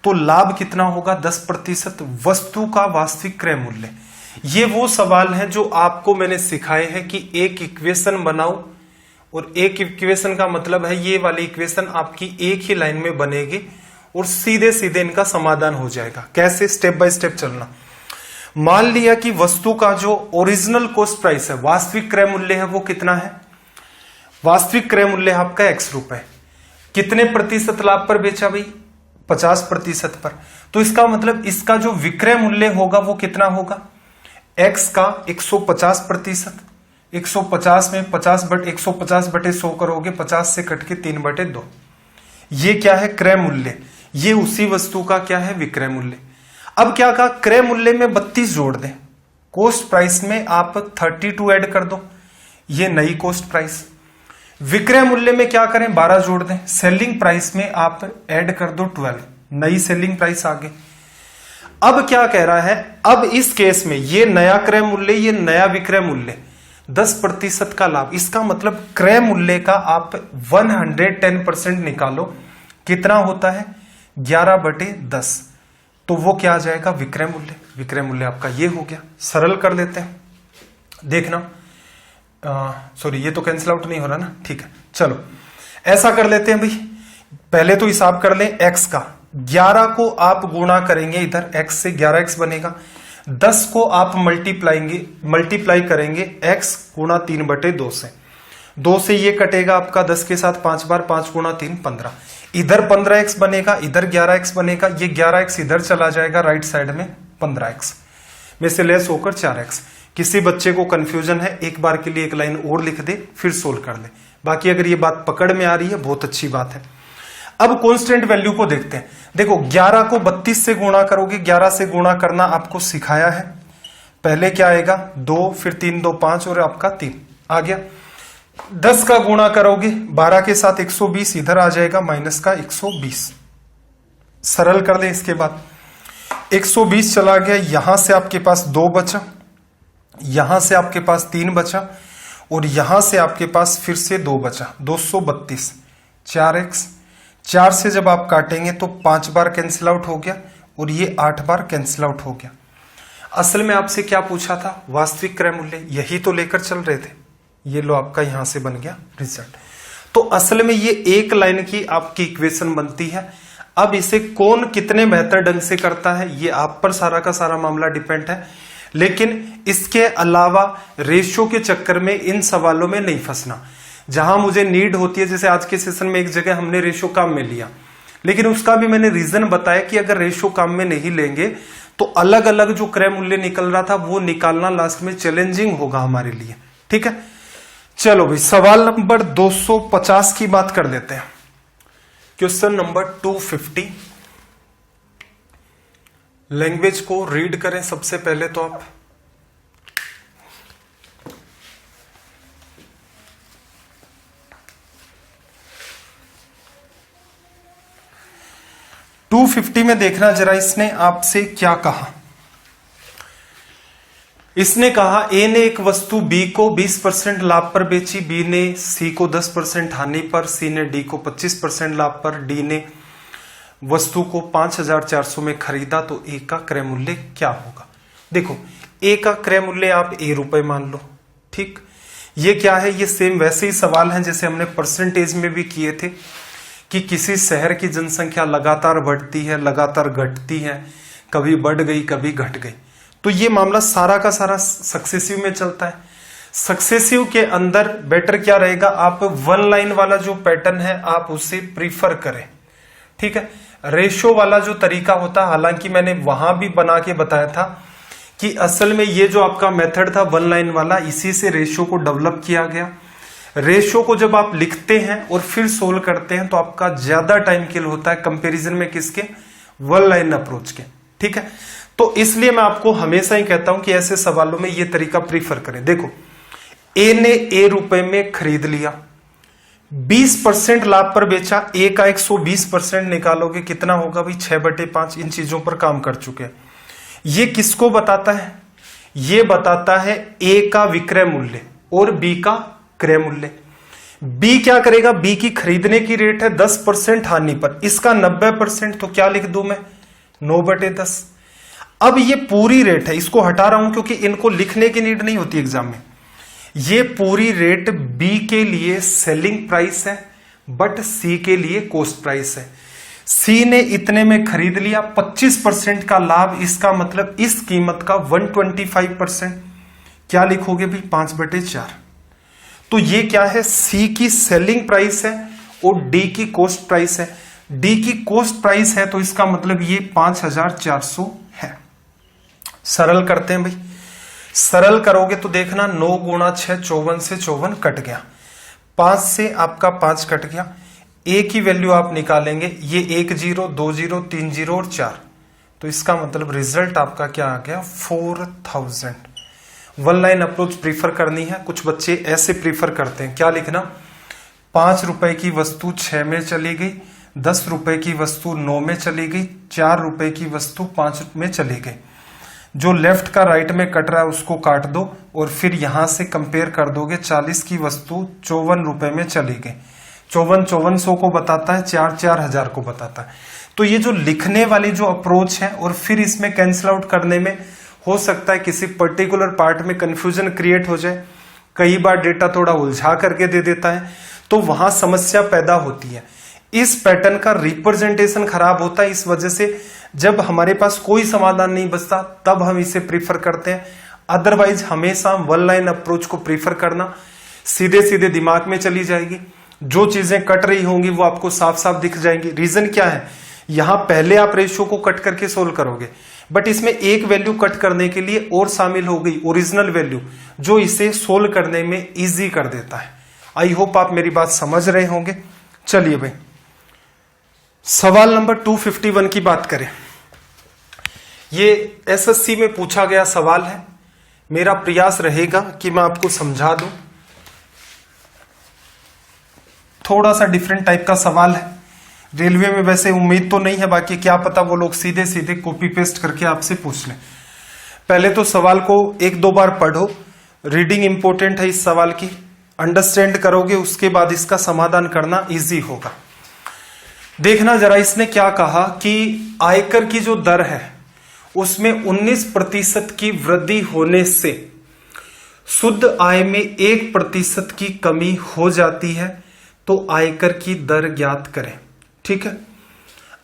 तो लाभ कितना होगा 10% वस्तु का वास्तविक क्रय मूल्य। ये वो सवाल है जो आपको मैंने सिखाए हैं कि एक इक्वेशन बनाओ, और एक इक्वेशन का मतलब है ये वाली इक्वेशन आपकी एक ही लाइन में बनेगी और सीधे सीधे इनका समाधान हो जाएगा। कैसे, स्टेप बाय स्टेप चलना। मान लिया कि वस्तु का जो ओरिजिनल कॉस्ट प्राइस है, वास्तविक क्रय मूल्य है, वो कितना है। वास्तविक क्रय मूल्य आपका x रुपए, कितने प्रतिशत लाभ पर बेचा भाई 50% पर। तो इसका मतलब इसका जो विक्रय मूल्य होगा वो कितना होगा, x का 150%। 150 में 150/100 करोगे, 50 से कट के 3/2। ये क्या है, क्रय मूल्य। ये उसी वस्तु का क्या है, विक्रय मूल्य। अब क्या कहा, क्रय मूल्य में 32 जोड़ दें, कॉस्ट प्राइस में आप 32 ऐड कर दो, ये नई कॉस्ट प्राइस। विक्रय मूल्य में क्या करें, 12 जोड़ दें, सेलिंग प्राइस में आप ऐड कर दो 12, नई सेलिंग प्राइस आ गई। अब क्या कह रहा है, अब इस केस में ये नया क्रय मूल्य, ये नया विक्रय मूल्य, 10% का लाभ। इसका मतलब क्रय मूल्य का आप 110% निकालो, कितना होता है 11/10, तो वो क्या आ जाएगा, विक्रय मूल्य। विक्रय मूल्य आपका ये हो गया। सरल कर लेते हैं, देखना। सॉरी, ये तो कैंसिल आउट नहीं हो रहा ना, ठीक है। चलो ऐसा कर लेते हैं भाई, पहले तो हिसाब कर लें x का। 11 को आप गुणा करेंगे, इधर x से 11x बनेगा। 10 को आप मल्टीप्लाई करेंगे x गुणा 3/2 से। 2 से ये कटेगा आपका 10 के साथ 5 बार, 5 गुणा 3 15। इधर 15x बनेगा, इधर 11x बनेगा। ये 11x इधर चला जाएगा राइट साइड में, 15x में से लेस होकर 4x। किसी बच्चे को कंफ्यूजन है, एक बार के लिए एक लाइन और लिख दे, फिर सोल्व कर ले। बाकी अगर ये बात पकड़ में आ रही है, बहुत अच्छी बात है। अब कांस्टेंट वैल्यू को देखते हैं। देखो 11 को 32 से गुणा करोगे, 11 से गुणा करना आपको सिखाया है। पहले क्या आएगा, 2, फिर 3 2 5 और आपका 3 आ गया। 10 का गुणा करोगे 12 के साथ 120, इधर आ जाएगा माइनस का 120। सरल कर ले, इसके बाद 120 चला गया, यहां से आपके पास 2 बचा, यहां से आपके पास 3 बचा, और यहां से आपके पास फिर से 2 बचा, 232। 4x, 4 से जब आप काटेंगे तो 5 बार कैंसिल आउट हो गया, और ये 8 बार कैंसिल आउट हो गया। असल में आपसे क्या पूछा था, वास्तविक क्रय मूल्य, यही तो लेकर चल रहे थे। ये लो आपका यहां से बन गया रिजल्ट। तो असल में ये एक लाइन की आपकी इक्वेशन बनती है। अब इसे कौन कितने बेहतर ढंग से करता है, ये आप पर सारा का सारा मामला डिपेंड है। लेकिन इसके अलावा रेशियो के चक्कर में इन सवालों में नहीं फंसना। जहां मुझे नीड होती है, जैसे आज के सेशन में एक जगह हमने रेशियो काम में लिया, लेकिन उसका भी मैंने रीजन बताया कि अगर रेशियो काम में नहीं लेंगे तो अलग अलग जो क्रय मूल्य निकल रहा था वो निकालना लास्ट में चैलेंजिंग होगा हमारे लिए। ठीक है, चलो भाई सवाल नंबर 250 की बात कर लेते हैं। Question number 250। लैंग्वेज को रीड करें सबसे पहले तो आप। $250 में देखना जरा इसने आपसे क्या कहा। इसने कहा ए ने एक वस्तु बी को 20% लाभ पर बेची, बी ने सी को 10% हानि पर, सी ने डी को 25% लाभ पर, डी ने वस्तु को 5400 में खरीदा, तो ए का क्रय मूल्य क्या होगा। देखो ए का क्रय मूल्य आप ए रुपए मान लो, ठीक। ये क्या है, ये सेम वैसे ही सवाल है जैसे हमने परसेंटेज में भी किए थे कि किसी शहर की जनसंख्या लगातार बढ़ती है, लगातार घटती है, कभी बढ़ गई कभी घट गई। तो ये मामला सारा का सारा सक्सेसिव में चलता है। सक्सेसिव के अंदर बेटर क्या रहेगा, आप वन लाइन वाला जो पैटर्न है आप उसे प्रीफर करें, ठीक है। रेशो वाला जो तरीका होता है, हालांकि मैंने वहां भी बना के बताया था कि असल में ये जो आपका मेथड था वन लाइन वाला, इसी से रेशो को डेवलप किया गया। रेशो को जब आप लिखते हैं और फिर सोल्व करते हैं तो आपका ज्यादा टाइम किल होता है कंपैरिजन में किसके, वन लाइन अप्रोच के, ठीक है। तो इसलिए मैं आपको हमेशा ही कहता हूं कि ऐसे सवालों में ये तरीका प्रीफर करें। देखो ए ने ए रुपए में खरीद लिया, 20% लाभ पर बेचा, ए का 120% निकालोगे कितना होगा भाई, 6/5। इन चीजों पर काम कर चुके हैं। ये किसको बताता है, ये बताता है ए का विक्रय मूल्य और बी का क्रय मूल्य। बी क्या करेगा, बी की खरीदने की रेट है 10% हानि पर, इसका 90%, तो क्या लिख दूं मैं, 9/10। अब ये पूरी रेट है, इसको हटा रहा हूं क्योंकि इनको लिखने की नीड नहीं होती एग्जाम में। ये पूरी रेट बी के लिए सेलिंग प्राइस है बट सी के लिए कॉस्ट प्राइस है। सी ने इतने में खरीद लिया, 25% का लाभ, इसका मतलब इस कीमत का 125%। क्या लिखोगे भाई, 5/4। तो ये क्या है, सी की सेलिंग प्राइस है और डी की कॉस्ट प्राइस है। डी की कॉस्ट प्राइस है तो इसका मतलब ये 5400 है। सरल करते हैं भाई, सरल करोगे तो देखना 9 × 6 54 से 54 कट गया, 5 से आपका 5 कट गया। ए की वैल्यू आप निकालेंगे, ये 1 0 2 0 3 0 और 4, तो इसका मतलब रिजल्ट आपका क्या आ गया, 4000। वन लाइन अप्रोच प्रीफर करनी है। कुछ बच्चे ऐसे प्रीफर करते हैं, क्या लिखना, 5 रुपए की वस्तु 6 में चली गई, 10 रुपए की वस्तु 9 में चली गई, 4 रुपए की वस्तु 5 में चली गई। जो लेफ्ट का राइट में कट रहा है उसको काट दो और फिर यहां से कंपेयर कर दोगे, 40 की वस्तु 54 रुपए में चली गई। 5400 को बताता है, 4000 को बताता है। तो ये जो लिखने वाली जो अप्रोच है और फिर इसमें कैंसिल आउट करने में हो सकता है किसी पर्टिकुलर पार्ट में कंफ्यूजन क्रिएट हो जाए, कई बार डेटा थोड़ा उलझा करके दे देता है, तो वहां समस्या पैदा होती है। इस पैटर्न का रिप्रेजेंटेशन खराब होता है, इस वजह से जब हमारे पास कोई समाधान नहीं बचता तब हम इसे प्रीफर करते हैं। अदरवाइज हमेशा वन लाइन अप्रोच को प्रीफर करना, सीधे सीधे दिमाग में चली जाएगी, जो चीजें कट रही होंगी वो आपको साफ साफ दिख जाएंगी। रीजन क्या है, यहां पहले आप रेशियो को कट करके सोल्व करोगे, बट इसमें एक वैल्यू कट करने के लिए और शामिल हो गई, ओरिजिनल वैल्यू, जो इसे सोल्व करने में इजी कर देता है। आई होप आप मेरी बात समझ रहे होंगे। चलिए भाई, सवाल नंबर 251 की बात करें। ये एसएससी में पूछा गया सवाल है, मेरा प्रयास रहेगा कि मैं आपको समझा दूं। थोड़ा सा डिफरेंट टाइप का सवाल है, रेलवे में वैसे उम्मीद तो नहीं है, बाकी क्या पता वो लोग सीधे सीधे कॉपी पेस्ट करके आपसे पूछ लें। पहले तो सवाल को 1-2 बार पढ़ो, रीडिंग इंपॉर्टेंट है इस सवाल की, अंडरस्टैंड करोगे उसके बाद इसका समाधान करना इजी होगा। देखना जरा इसने क्या कहा कि आयकर की जो दर है उसमें 19% की वृद्धि होने से शुद्ध आय में 1% की कमी हो जाती है, तो आयकर की दर ज्ञात करें। ठीक है,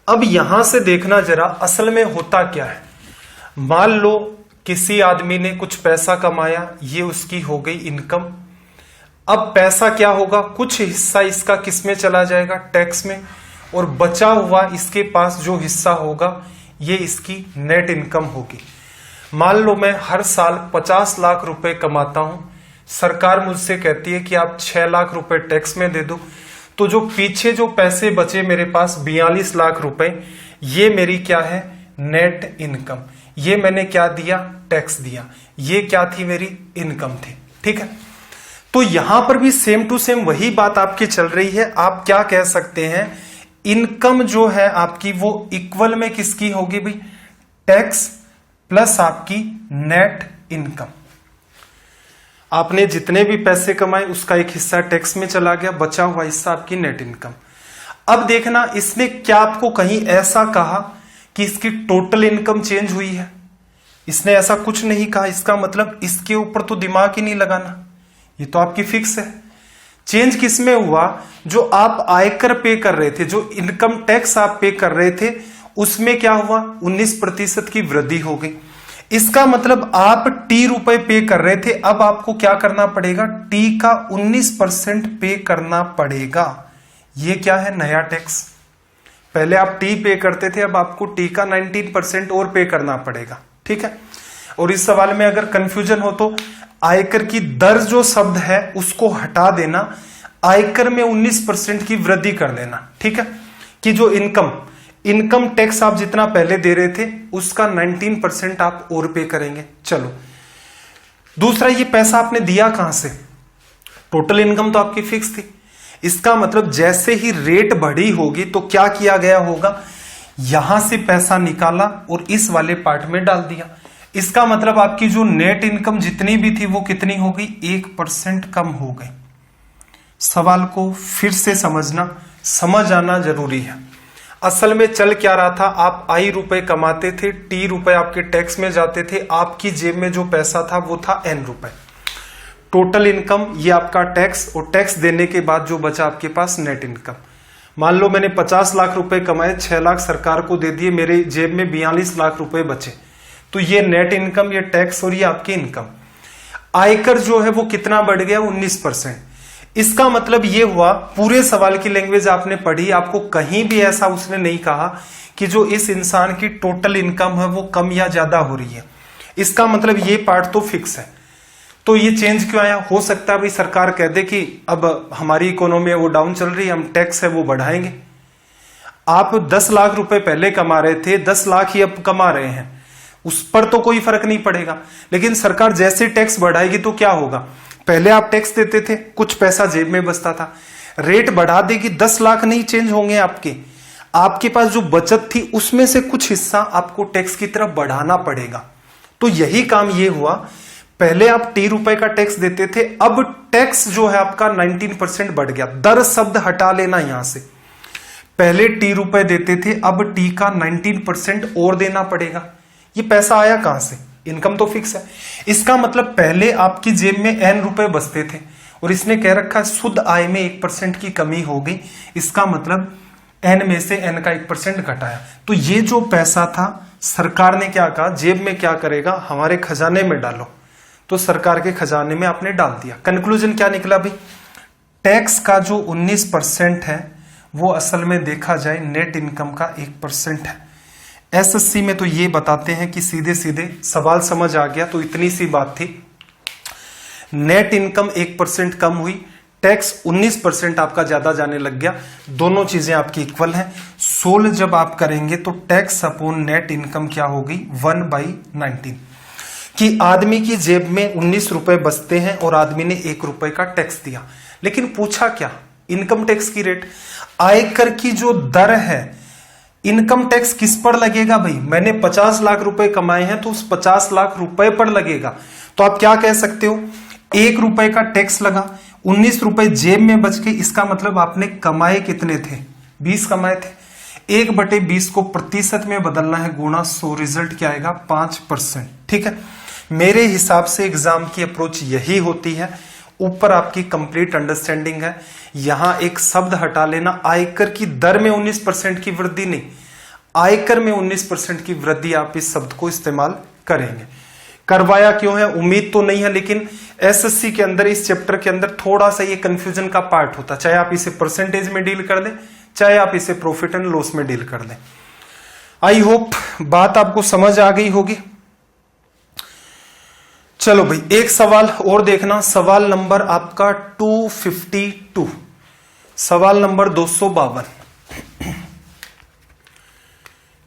अब यहां से देखना जरा असल में होता क्या है। मान लो किसी आदमी ने कुछ पैसा कमाया, ये उसकी हो गई इनकम। अब पैसा क्या होगा, कुछ हिस्सा इसका किस में चला जाएगा, टैक्स में, और बचा हुआ इसके पास जो हिस्सा होगा ये इसकी नेट इनकम होगी। मान लो मैं हर साल 50 लाख रुपए कमाता हूं, सरकार मुझसे कहती है कि आप 6 लाख रुपए टैक्स में दे दो, तो जो पीछे जो पैसे बचे मेरे पास 42 लाख रुपए, ये मेरी क्या है, नेट इनकम। ये मैंने क्या दिया, टैक्स दिया। ये क्या थी, मेरी इनकम थी। ठीक है, तो यहां पर भी सेम टू सेम वही बात आपकी चल रही है। आप क्या कह सकते हैं, इनकम जो है आपकी वो इक्वल में किसकी होगी भाई, टैक्स प्लस आपकी नेट इनकम। आपने जितने भी पैसे कमाए उसका एक हिस्सा टैक्स में चला गया, बचा हुआ हिस्सा आपकी नेट इनकम। अब देखना, इसने क्या आपको कहीं ऐसा कहा कि इसकी टोटल इनकम चेंज हुई है? इसने ऐसा कुछ नहीं कहा। इसका मतलब इसके ऊपर तो दिमाग ही नहीं लगाना, ये तो आपकी फिक्स है। चेंज किस में हुआ, जो आप आयकर पे कर रहे थे, जो इनकम टैक्स आप पे कर रहे थे, उसमें क्या हुआ, 19% की वृद्धि हो गई। इसका मतलब आप टी रुपए पे कर रहे थे, अब आपको क्या करना पड़ेगा, टी का 19% पे करना पड़ेगा। ये क्या है, नया टैक्स। पहले आप टी पे करते थे, अब आपको टी का 19% और पे करना पड़ेगा। ठीक है, और इस सवाल में अगर कंफ्यूजन हो तो आयकर की दर जो शब्द है उसको हटा देना, आयकर में 19% की वृद्धि कर देना। ठीक है, कि जो इनकम टैक्स आप जितना पहले दे रहे थे उसका 19% आप और पे करेंगे। चलो, दूसरा, ये पैसा आपने दिया कहां से, टोटल इनकम तो आपकी फिक्स थी। इसका मतलब जैसे ही रेट बढ़ी होगी तो क्या किया गया होगा, यहां से पैसा निकाला और इस वाले पार्ट में डाल दिया। इसका मतलब आपकी जो नेट इनकम जितनी भी थी वो कितनी हो गई, 1% कम हो गई। सवाल को फिर से समझ आना जरूरी है। असल में चल क्या रहा था, आप आई रुपए कमाते थे, टी रुपए आपके टैक्स में जाते थे, आपकी जेब में जो पैसा था वो था एन रुपए। टोटल इनकम ये आपका टैक्स, और टैक्स देने के बाद जो बचा आपके पास नेट इनकम। मान लो मैंने 50 लाख रुपए कमाए, 6 लाख सरकार को दे दिए, मेरे जेब में 42 लाख रुपए बचे, तो ये नेट इनकम, ये टैक्स और ये आपकी इनकम। आयकर जो है वो कितना बढ़ गया, 19%। इसका मतलब ये हुआ, पूरे सवाल की लैंग्वेज आपने पढ़ी, आपको कहीं भी ऐसा उसने नहीं कहा कि जो इस इंसान की टोटल इनकम है वो कम या ज्यादा हो रही है। इसका मतलब ये पार्ट तो फिक्स है। तो ये चेंज क्यों आया, हो सकता है भाई सरकार कह दे कि अब हमारी इकोनॉमी है वो डाउन चल रही है, हम टैक्स है वो बढ़ाएंगे। आप 10 लाख रुपए पहले कमा रहे थे, 10 लाख ही अब कमा रहे हैं, उस पर तो कोई फर्क नहीं पड़ेगा। लेकिन सरकार जैसे टैक्स बढ़ाएगी तो क्या होगा, पहले आप टैक्स देते थे, कुछ पैसा जेब में बचता था, रेट बढ़ा देगी, 10 लाख नहीं चेंज होंगे आपके पास जो बचत थी उसमें से कुछ हिस्सा आपको टैक्स की तरफ बढ़ाना पड़ेगा। तो यही काम ये हुआ, पहले आप टी रुपए का टैक्स देते थे, अब टैक्स जो है आपका 19% बढ़ गया। दर शब्द हटा लेना यहां से, पहले टी रुपए देते थे, अब टी का 19% और देना पड़ेगा। ये पैसा आया कहां से, इनकम तो फिक्स है। इसका मतलब पहले आपकी जेब में एन रुपए बचते थे और इसने कह रखा है शुद्ध आय में 1% की कमी हो गई। इसका मतलब एन में से एन का 1% घटाया, तो ये जो पैसा था सरकार ने क्या कहा, जेब में क्या करेगा, हमारे खजाने में डालो। तो सरकार के खजाने में आपने डाल दिया। कंक्लूजन क्या निकला भाई, टैक्स का जो 19% है वो असल में देखा जाए नेट इनकम का 1% है। एसएससी में तो ये बताते हैं कि सीधे सीधे सवाल समझ आ गया, तो इतनी सी बात थी। नेट इनकम 1% कम हुई, टैक्स 19% आपका ज्यादा जाने लग गया, दोनों चीजें आपकी इक्वल हैं। 16 जब आप करेंगे तो टैक्स अपॉन नेट इनकम क्या होगी, 1/19, कि आदमी की जेब में 19 रुपए बचते हैं और आदमी ने 1 रुपए का टैक्स दिया। लेकिन पूछा क्या, इनकम टैक्स की रेट, आयकर की जो दर है, इनकम टैक्स किस पर लगेगा भाई, मैंने 50 लाख रुपए कमाए हैं तो उस 50 लाख रुपए पर लगेगा। तो आप क्या कह सकते हो, 1 रुपए का टैक्स लगा, 19 रुपए जेब में बच के, इसका मतलब आपने कमाए कितने थे, 20 कमाए थे। 1/20 को प्रतिशत में बदलना है, गुणा 100, रिजल्ट क्या आएगा, 5%। ठीक है, मेरे हिसाब से एग्जाम की अप्रोच यही होती है। ऊपर आपकी कंप्लीट अंडरस्टैंडिंग है, यहां एक शब्द हटा लेना, आयकर की दर में 19% की वृद्धि नहीं, आयकर में 19% की वृद्धि, आप इस शब्द को इस्तेमाल करेंगे। करवाया क्यों है, उम्मीद तो नहीं है, लेकिन एसएससी के अंदर इस चैप्टर के अंदर थोड़ा सा ये कंफ्यूजन का पार्ट होता, चाहे आप इसे परसेंटेज में डील कर दें, चाहे आप इसे प्रॉफिट एंड लॉस में डील कर दें। आई होप बात आपको समझ आ गई होगी। चलो भाई, एक सवाल और देखना, सवाल नंबर आपका 252, सवाल नंबर 252।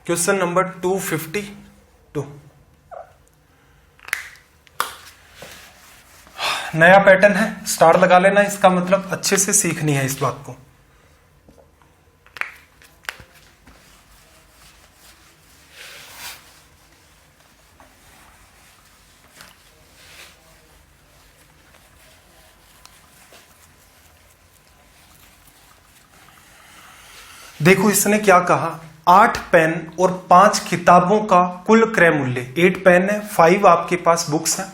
Question number 252। नया पैटर्न है, स्टार लगा लेना, इसका मतलब अच्छे से सीखनी है इस बात को। देखो इसने क्या कहा, 8 पेन और 5 किताबों का कुल क्रय मूल्य, 8 पेन है, 5 आपके पास बुक्स हैं,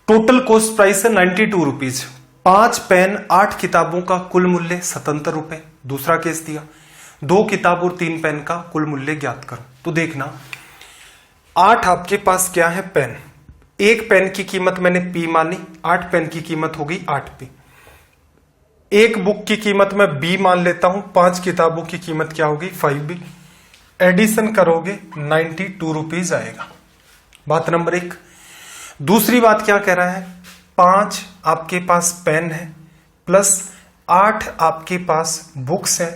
टोटल कॉस्ट प्राइस है 92 रुपीज। 5 पेन 8 किताबों का कुल मूल्य 77 रुपए। दूसरा केस दिया, 2 किताब और 3 पेन का कुल मूल्य ज्ञात करो। तो देखना 8 आपके पास क्या है पेन, एक पेन की कीमत मैंने P मानी, 8 पेन की कीमत होगी 8P। एक बुक की कीमत मैं B मान लेता हूं, 5 किताबों की कीमत क्या होगी 5B। एडिशन करोगे 92 रुपीज आएगा। बात नंबर 1। दूसरी बात क्या कह रहा है, 5 आपके पास पेन है प्लस 8 आपके पास बुक्स है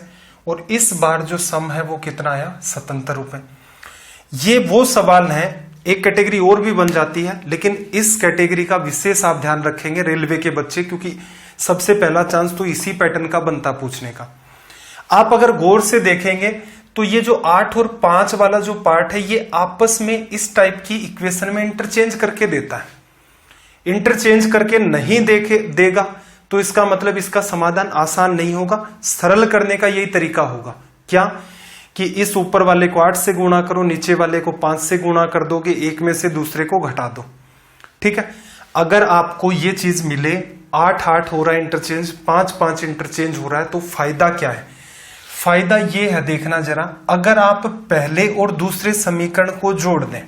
और इस बार जो सम है वो कितना आया 77 रुपए। ये वो सवाल है, एक कैटेगरी और भी बन जाती है लेकिन इस कैटेगरी का विशेष आप ध्यान रखेंगे रेलवे के बच्चे, क्योंकि सबसे पहला चांस तो इसी पैटर्न का बनता पूछने का। आप अगर गौर से देखेंगे तो ये जो 8 और 5 वाला जो पार्ट है ये आपस में इस टाइप की इक्वेशन में इंटरचेंज करके देता है। इंटरचेंज करके नहीं देगा तो इसका मतलब इसका समाधान आसान नहीं होगा। सरल करने का यही तरीका होगा, क्या कि इस ऊपर वाले को 8 से गुणा करो, नीचे वाले को 5 से गुणा कर दोगे, एक में से दूसरे को घटा दो। ठीक है, अगर आपको ये चीज मिले 8-8 हो रहा है इंटरचेंज, 5-5 इंटरचेंज हो रहा है, तो फायदा क्या है? फायदा ये है, देखना जरा, अगर आप पहले और दूसरे समीकरण को जोड़ दें,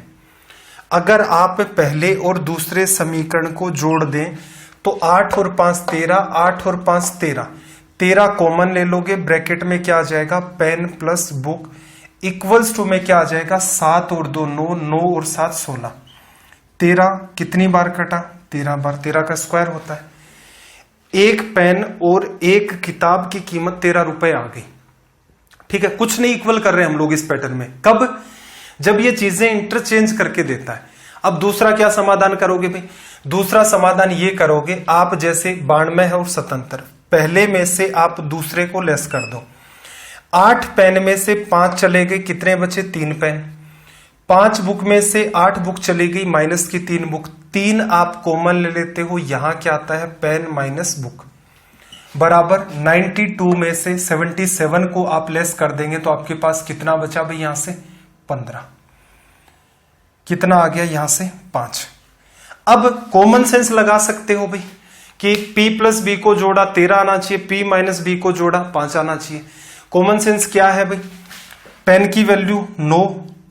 अगर आप पहले और दूसरे समीकरण को जोड़ दें तो 8 और 5 13, 8 और 5 13, 13 कॉमन ले लोगे, ब्रैकेट में क्या आ जाएगा pen plus book equals to में क्या आ जाएगा 7 और 2 9, 9 और 7 16। 13 कितनी बार कटा 13 बार, 13 का स्क्वायर होता है। एक पेन और एक किताब की कीमत 13 रुपए आ गई। ठीक है, कुछ नहीं इक्वल कर रहे हम लोग इस पैटर्न में, कब? जब ये चीजें इंटरचेंज करके देता है। अब दूसरा क्या समाधान करोगे भाई? दूसरा समाधान ये करोगे, आप जैसे 92 है और 77, पहले में से आप दूसरे को लेस कर दो। 8 पेन में से 5 चले गए, कितने बचे 3 पेन। 5 बुक में से 8 बुक चली गई, माइनस की 3 बुक, 3 आप कॉमन ले लेते हो, यहां क्या आता है पेन माइनस बुक बराबर 92 में से 77 को आप लेस कर देंगे तो आपके पास कितना बचा भाई, यहां से 15, कितना आ गया यहां से 5। अब कॉमन सेंस लगा सकते हो भाई कि P प्लस बी को जोड़ा 13 आना चाहिए, P माइनस बी को जोड़ा 5 आना चाहिए। कॉमन सेंस क्या है भाई, पेन की वैल्यू 9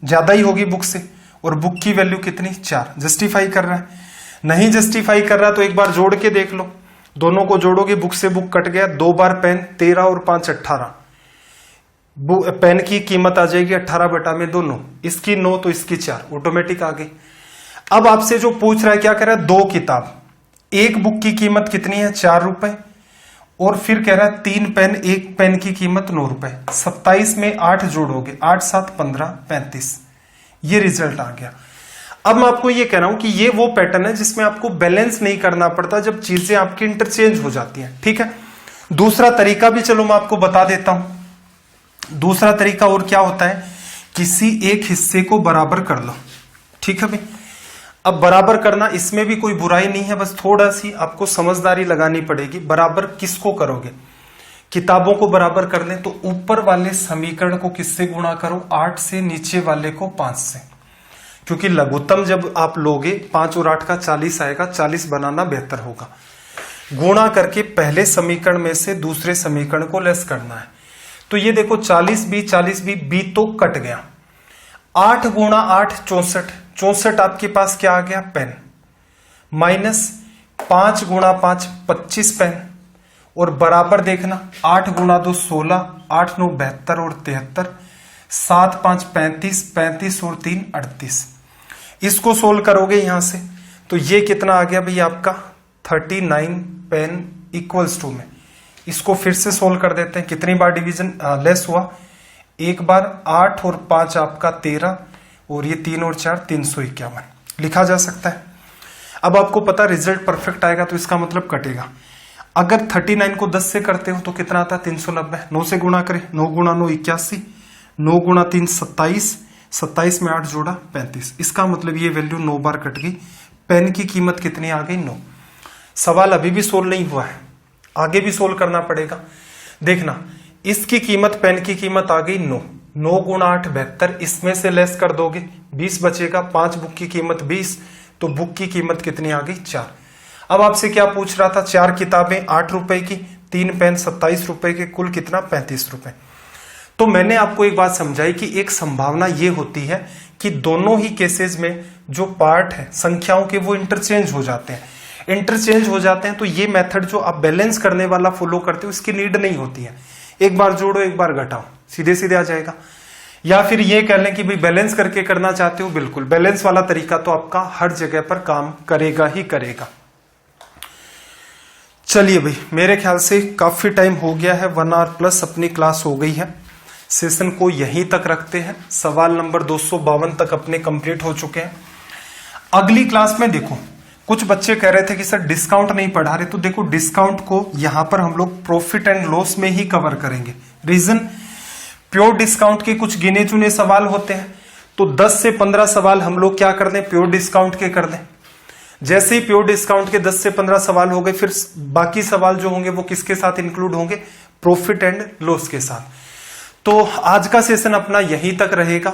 ज्यादा ही होगी बुक से और बुक की वैल्यू कितनी 4। जस्टिफाई कर रहा है, नहीं जस्टिफाई कर रहा तो एक बार जोड़ के देख लो, दोनों को जोड़ोगे बुक से बुक कट गया, 2 बार पेन 13 और 5 18, पेन की कीमत आ जाएगी 18 बटा में दोनों, इसकी 9 तो इसकी 4, ऑटोमेटिक आ गई। अब आपसे जो पूछ रहा है क्या कह रहा है, 2 किताब, एक बुक की कीमत कितनी है 4 रुपए और फिर कह रहा है 3 पेन, एक पेन की कीमत 9 रुपए। 27 में 8 जोड़ोगे, 8 7 15 35, ये रिजल्ट आ गया। अब मैं आपको ये कह रहा हूं कि ये वो पैटर्न है जिसमें आपको बैलेंस नहीं करना पड़ता जब चीजें आपकी इंटरचेंज हो जाती हैं। ठीक है, दूसरा तरीका भी चलो मैं आपको बता देता हूं। दूसरा तरीका और क्या होता है, किसी एक हिस्से को बराबर कर लो। ठीक है भाई, अब बराबर करना इसमें भी कोई बुराई नहीं है, बस थोड़ा सी आपको समझदारी लगानी पड़ेगी। बराबर किसको करोगे, किताबों को बराबर कर लें तो ऊपर वाले समीकरण को किससे गुणा करो 8 से, नीचे वाले को 5 से, क्योंकि लघुत्तम जब आप लोगे 5 और 8 का 40 आएगा, 40 बनाना बेहतर होगा। गुणा करके पहले समीकरण में से दूसरे समीकरण को लेस करना है। तो ये देखो 40 बी तो कट गया, 8 गुणा 8 64, 64 आपके पास क्या आ गया पेन, माइनस 5 गुणा 5 25 पेन और बराबर देखना 8 गुणा 2 16, 8 9 72 और 73, 7 5 35, 35 और 3 38। इसको सोल्व करोगे यहां से तो ये कितना आ गया भाई आपका 39 पेन इक्वल्स टू में। इसको फिर से सोल्व कर देते हैं, कितनी बार डिवीजन लेस हुआ एक बार 8 और 5 आपका 13 और ये 3 और 4 351 लिखा जा सकता है। अब आपको पता रिजल्ट परफेक्ट आएगा तो इसका मतलब कटेगा। अगर 39 को 10 से करते हो तो कितना आता है 390। 9 से गुणा करें, 9 गुणा 9 81, 9 गुणा 3 27, 27 में 8 जोड़ा 35। इसका मतलब ये वैल्यू 9 बार कट गई। पेन की कीमत कितनी आ गई 9। सवाल अभी भी सोल्व नहीं हुआ है, आगे भी सोल्व करना पड़ेगा। देखना इसकी कीमत, पेन की कीमत आ गई 9। 9 गुणा 8 72, इसमें से लेस कर दोगे 20 बचेगा। 5 बुक की कीमत 20, तो बुक की कीमत कितनी आ गई 4। अब आपसे क्या पूछ रहा था, 4 किताबें 8 रुपए की, 3 पेन 27 रुपए के, कुल कितना 35 रुपए। तो मैंने आपको एक बात समझाई कि एक संभावना ये होती है कि दोनों ही केसेस में जो पार्ट है संख्याओं के वो इंटरचेंज हो जाते हैं। इंटरचेंज हो जाते हैं तो ये मेथड जो आप बैलेंस करने वाला फॉलो करते हो इसकी नीड नहीं होती है। एक बार जोड़ो एक बार घटाओ, सीधे सीधे आ जाएगा। या फिर ये कह लें कि भाई बैलेंस करके करना चाहते हो, बिल्कुल बैलेंस वाला तरीका तो आपका हर जगह पर काम करेगा ही करेगा। चलिए भाई, मेरे ख्याल से काफी टाइम हो गया है, 1 आवर प्लस अपनी क्लास हो गई है। सेशन को यहीं तक रखते हैं। सवाल नंबर 252 तक अपने कंप्लीट हो चुके हैं। अगली क्लास में देखो, कुछ बच्चे कह रहे थे कि सर डिस्काउंट नहीं पढ़ा रहे, तो देखो डिस्काउंट को यहां पर हम लोग प्रॉफिट एंड लॉस में ही कवर करेंगे। रीजन, प्योर डिस्काउंट के कुछ गिने चुने सवाल होते हैं, तो 10 से 15 सवाल हम लोग क्या कर दें, प्योर डिस्काउंट के कर दें। जैसे ही प्योर डिस्काउंट के 10 से 15 सवाल हो गए, फिर बाकी सवाल जो होंगे वो किसके साथ इंक्लूड होंगे, प्रॉफिट एंड लॉस के साथ। तो आज का सेशन अपना यहीं तक रहेगा।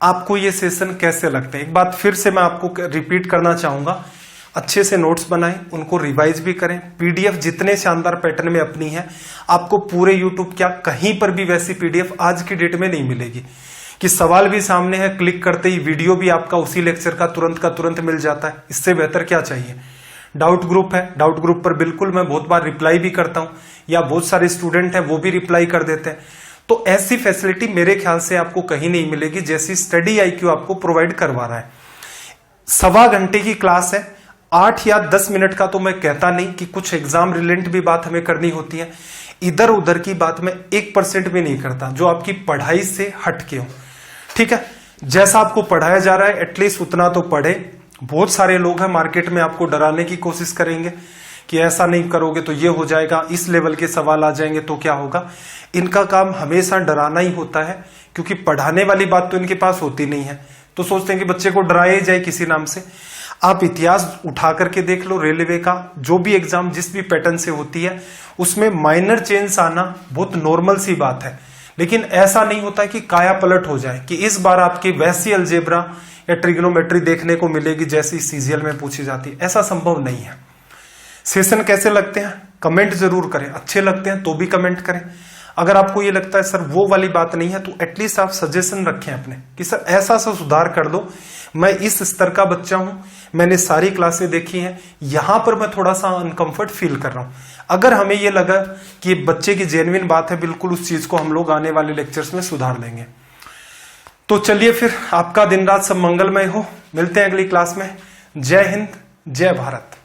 आपको ये सेशन कैसे लगते हैं, एक बात फिर से मैं आपको रिपीट करना चाहूंगा, अच्छे से नोट्स बनाएं, उनको रिवाइज भी करें। पीडीएफ जितने शानदार पैटर्न में अपनी है, आपको पूरे यूट्यूब क्या कहीं पर भी वैसी पीडीएफ आज की डेट में नहीं मिलेगी कि सवाल भी सामने है, क्लिक करते ही वीडियो भी आपका उसी लेक्चर का तुरंत मिल जाता है। इससे बेहतर क्या चाहिए। डाउट ग्रुप है, डाउट ग्रुप पर बिल्कुल मैं बहुत बार रिप्लाई भी करता हूं, या बहुत सारे स्टूडेंट हैं वो भी रिप्लाई कर देते हैं। तो ऐसी फैसिलिटी मेरे ख्याल से आपको कहीं नहीं मिलेगी जैसी स्टडी IQ आपको प्रोवाइड करवा रहा है। 1.25 घंटे की क्लास है, 8 या 10 मिनट का तो मैं कहता नहीं कि कुछ एग्जाम रिलेटेड भी बात हमें करनी होती है। इधर उधर की बात मैं 1% भी नहीं करता जो आपकी पढ़ाई से हटके हो। ठीक है, जैसा आपको पढ़ाया जा रहा है एटलीस्ट उतना तो पढ़े। बहुत सारे लोग हैं मार्केट में आपको डराने की कोशिश करेंगे कि ऐसा नहीं करोगे तो ये हो जाएगा, इस लेवल के सवाल आ जाएंगे तो क्या होगा। इनका काम हमेशा डराना ही होता है, क्योंकि पढ़ाने वाली बात तो इनके पास होती नहीं है। तो सोचते हैं कि बच्चे को डराया जाए किसी नाम से। आप इतिहास उठा करके देख लो, रेलवे का जो भी एग्जाम जिस भी पैटर्न से होती है उसमें माइनर चेंज आना बहुत नॉर्मल सी बात है। लेकिन ऐसा नहीं होता कि काया पलट हो जाए कि इस बार आपकी वैसी अलजेब्रा या ट्रिग्नोमेट्री देखने को मिलेगी जैसी सीजीएल में पूछी जाती है, ऐसा संभव नहीं है। सेशन कैसे लगते हैं कमेंट जरूर करें, अच्छे लगते हैं तो भी कमेंट करें। अगर आपको ये लगता है सर वो वाली बात नहीं है तो एटलीस्ट आप सजेशन रखें अपने कि सर ऐसा सा सुधार कर दो, मैं इस स्तर का बच्चा हूं, मैंने सारी क्लासें देखी हैं, यहां पर मैं थोड़ा सा अनकंफर्ट फील कर रहा हूं। अगर हमें ये लगा कि बच्चे की जेन्युइन बात है, बिल्कुल उस चीज को हम लोग आने वाले लेक्चर्स में सुधार लेंगे। तो चलिए फिर, आपका दिन रात सब मंगलमय हो। मिलते हैं अगली क्लास में। जय हिंद, जय भारत।